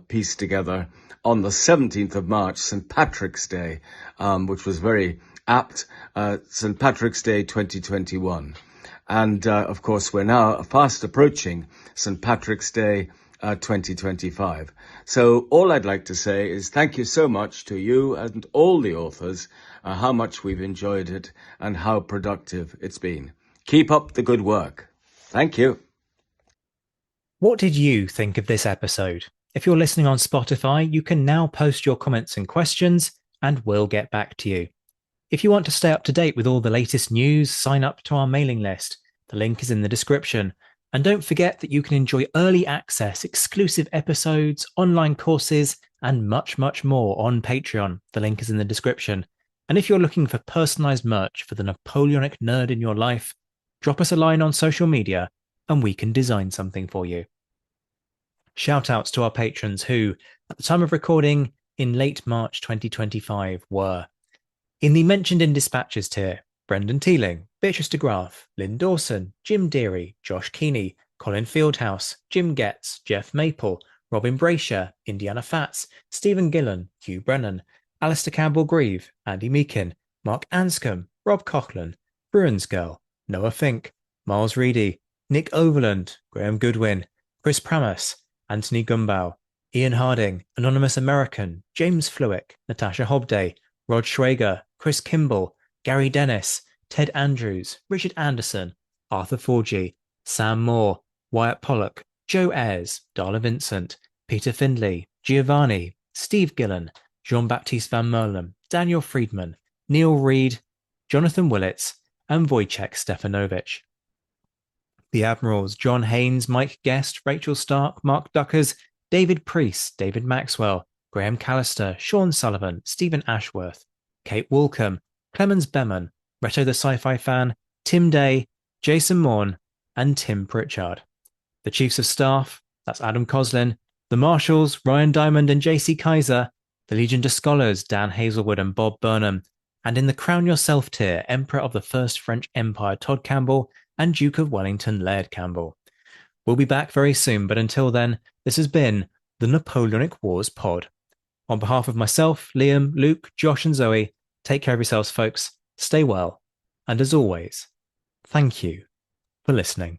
piece together on the 17th of March, St. Patrick's Day, which was very apt, St. Patrick's Day 2021. And of course, we're now fast approaching St. Patrick's Day 2025. So all I'd like to say is thank you so much to you and all the authors, how much we've enjoyed it and how productive it's been. Keep up the good work. Thank you. What did you think of this episode? If you're listening on Spotify, you can now post your comments and questions, and we'll get back to you. If you want to stay up to date with all the latest news, sign up to our mailing list. The link is in the description. And don't forget that you can enjoy early access, exclusive episodes, online courses, and much, much more on Patreon. The link is in the description. And if you're looking for personalized merch for the Napoleonic nerd in your life, drop us a line on social media and we can design something for you. Shout outs to our patrons who, at the time of recording in late March 2025, were in the mentioned in dispatches tier, Brendan Teeling, Beatrice de Graaf, Lynn Dawson, Jim Deary, Josh Keeney, Colin Fieldhouse, Jim Getz, Jeff Maple, Robin Brasher, Indiana Fats, Stephen Gillen, Hugh Brennan, Alistair Campbell-Grieve, Andy Meakin, Mark Anscombe, Rob Coughlin, Bruins Girl, Noah Fink, Miles Reedy, Nick Overland, Graham Goodwin, Chris Pramas, Anthony Gumbau, Ian Harding, Anonymous American, James Flewick, Natasha Hobday, Rod Schwager, Chris Kimball, Gary Dennis, Ted Andrews, Richard Anderson, Arthur Forgy, Sam Moore, Wyatt Pollock, Joe Ayres, Darla Vincent, Peter Findlay, Giovanni, Steve Gillen, Jean-Baptiste Van Merlem, Daniel Friedman, Neil Reed, Jonathan Willits, and Wojciech Stefanovic. The Admirals, John Haynes, Mike Guest, Rachel Stark, Mark Duckers, David Priest, David Maxwell, Graham Callister, Sean Sullivan, Stephen Ashworth, Kate Walcombe, Clemens Beman, Reto the Sci-Fi Fan, Tim Day, Jason Morn, and Tim Pritchard. The Chiefs of Staff, that's Adam Coslin, the Marshals, Ryan Diamond and JC Kaiser, the Legion de Scholars, Dan Hazelwood and Bob Burnham, and in the Crown Yourself tier, Emperor of the First French Empire Todd Campbell and Duke of Wellington Laird Campbell. We'll be back very soon, but until then, this has been the Napoleonic Wars Pod. On behalf of myself, Liam, Luke, Josh and Zoe, take care of yourselves, folks, stay well, and as always, thank you for listening.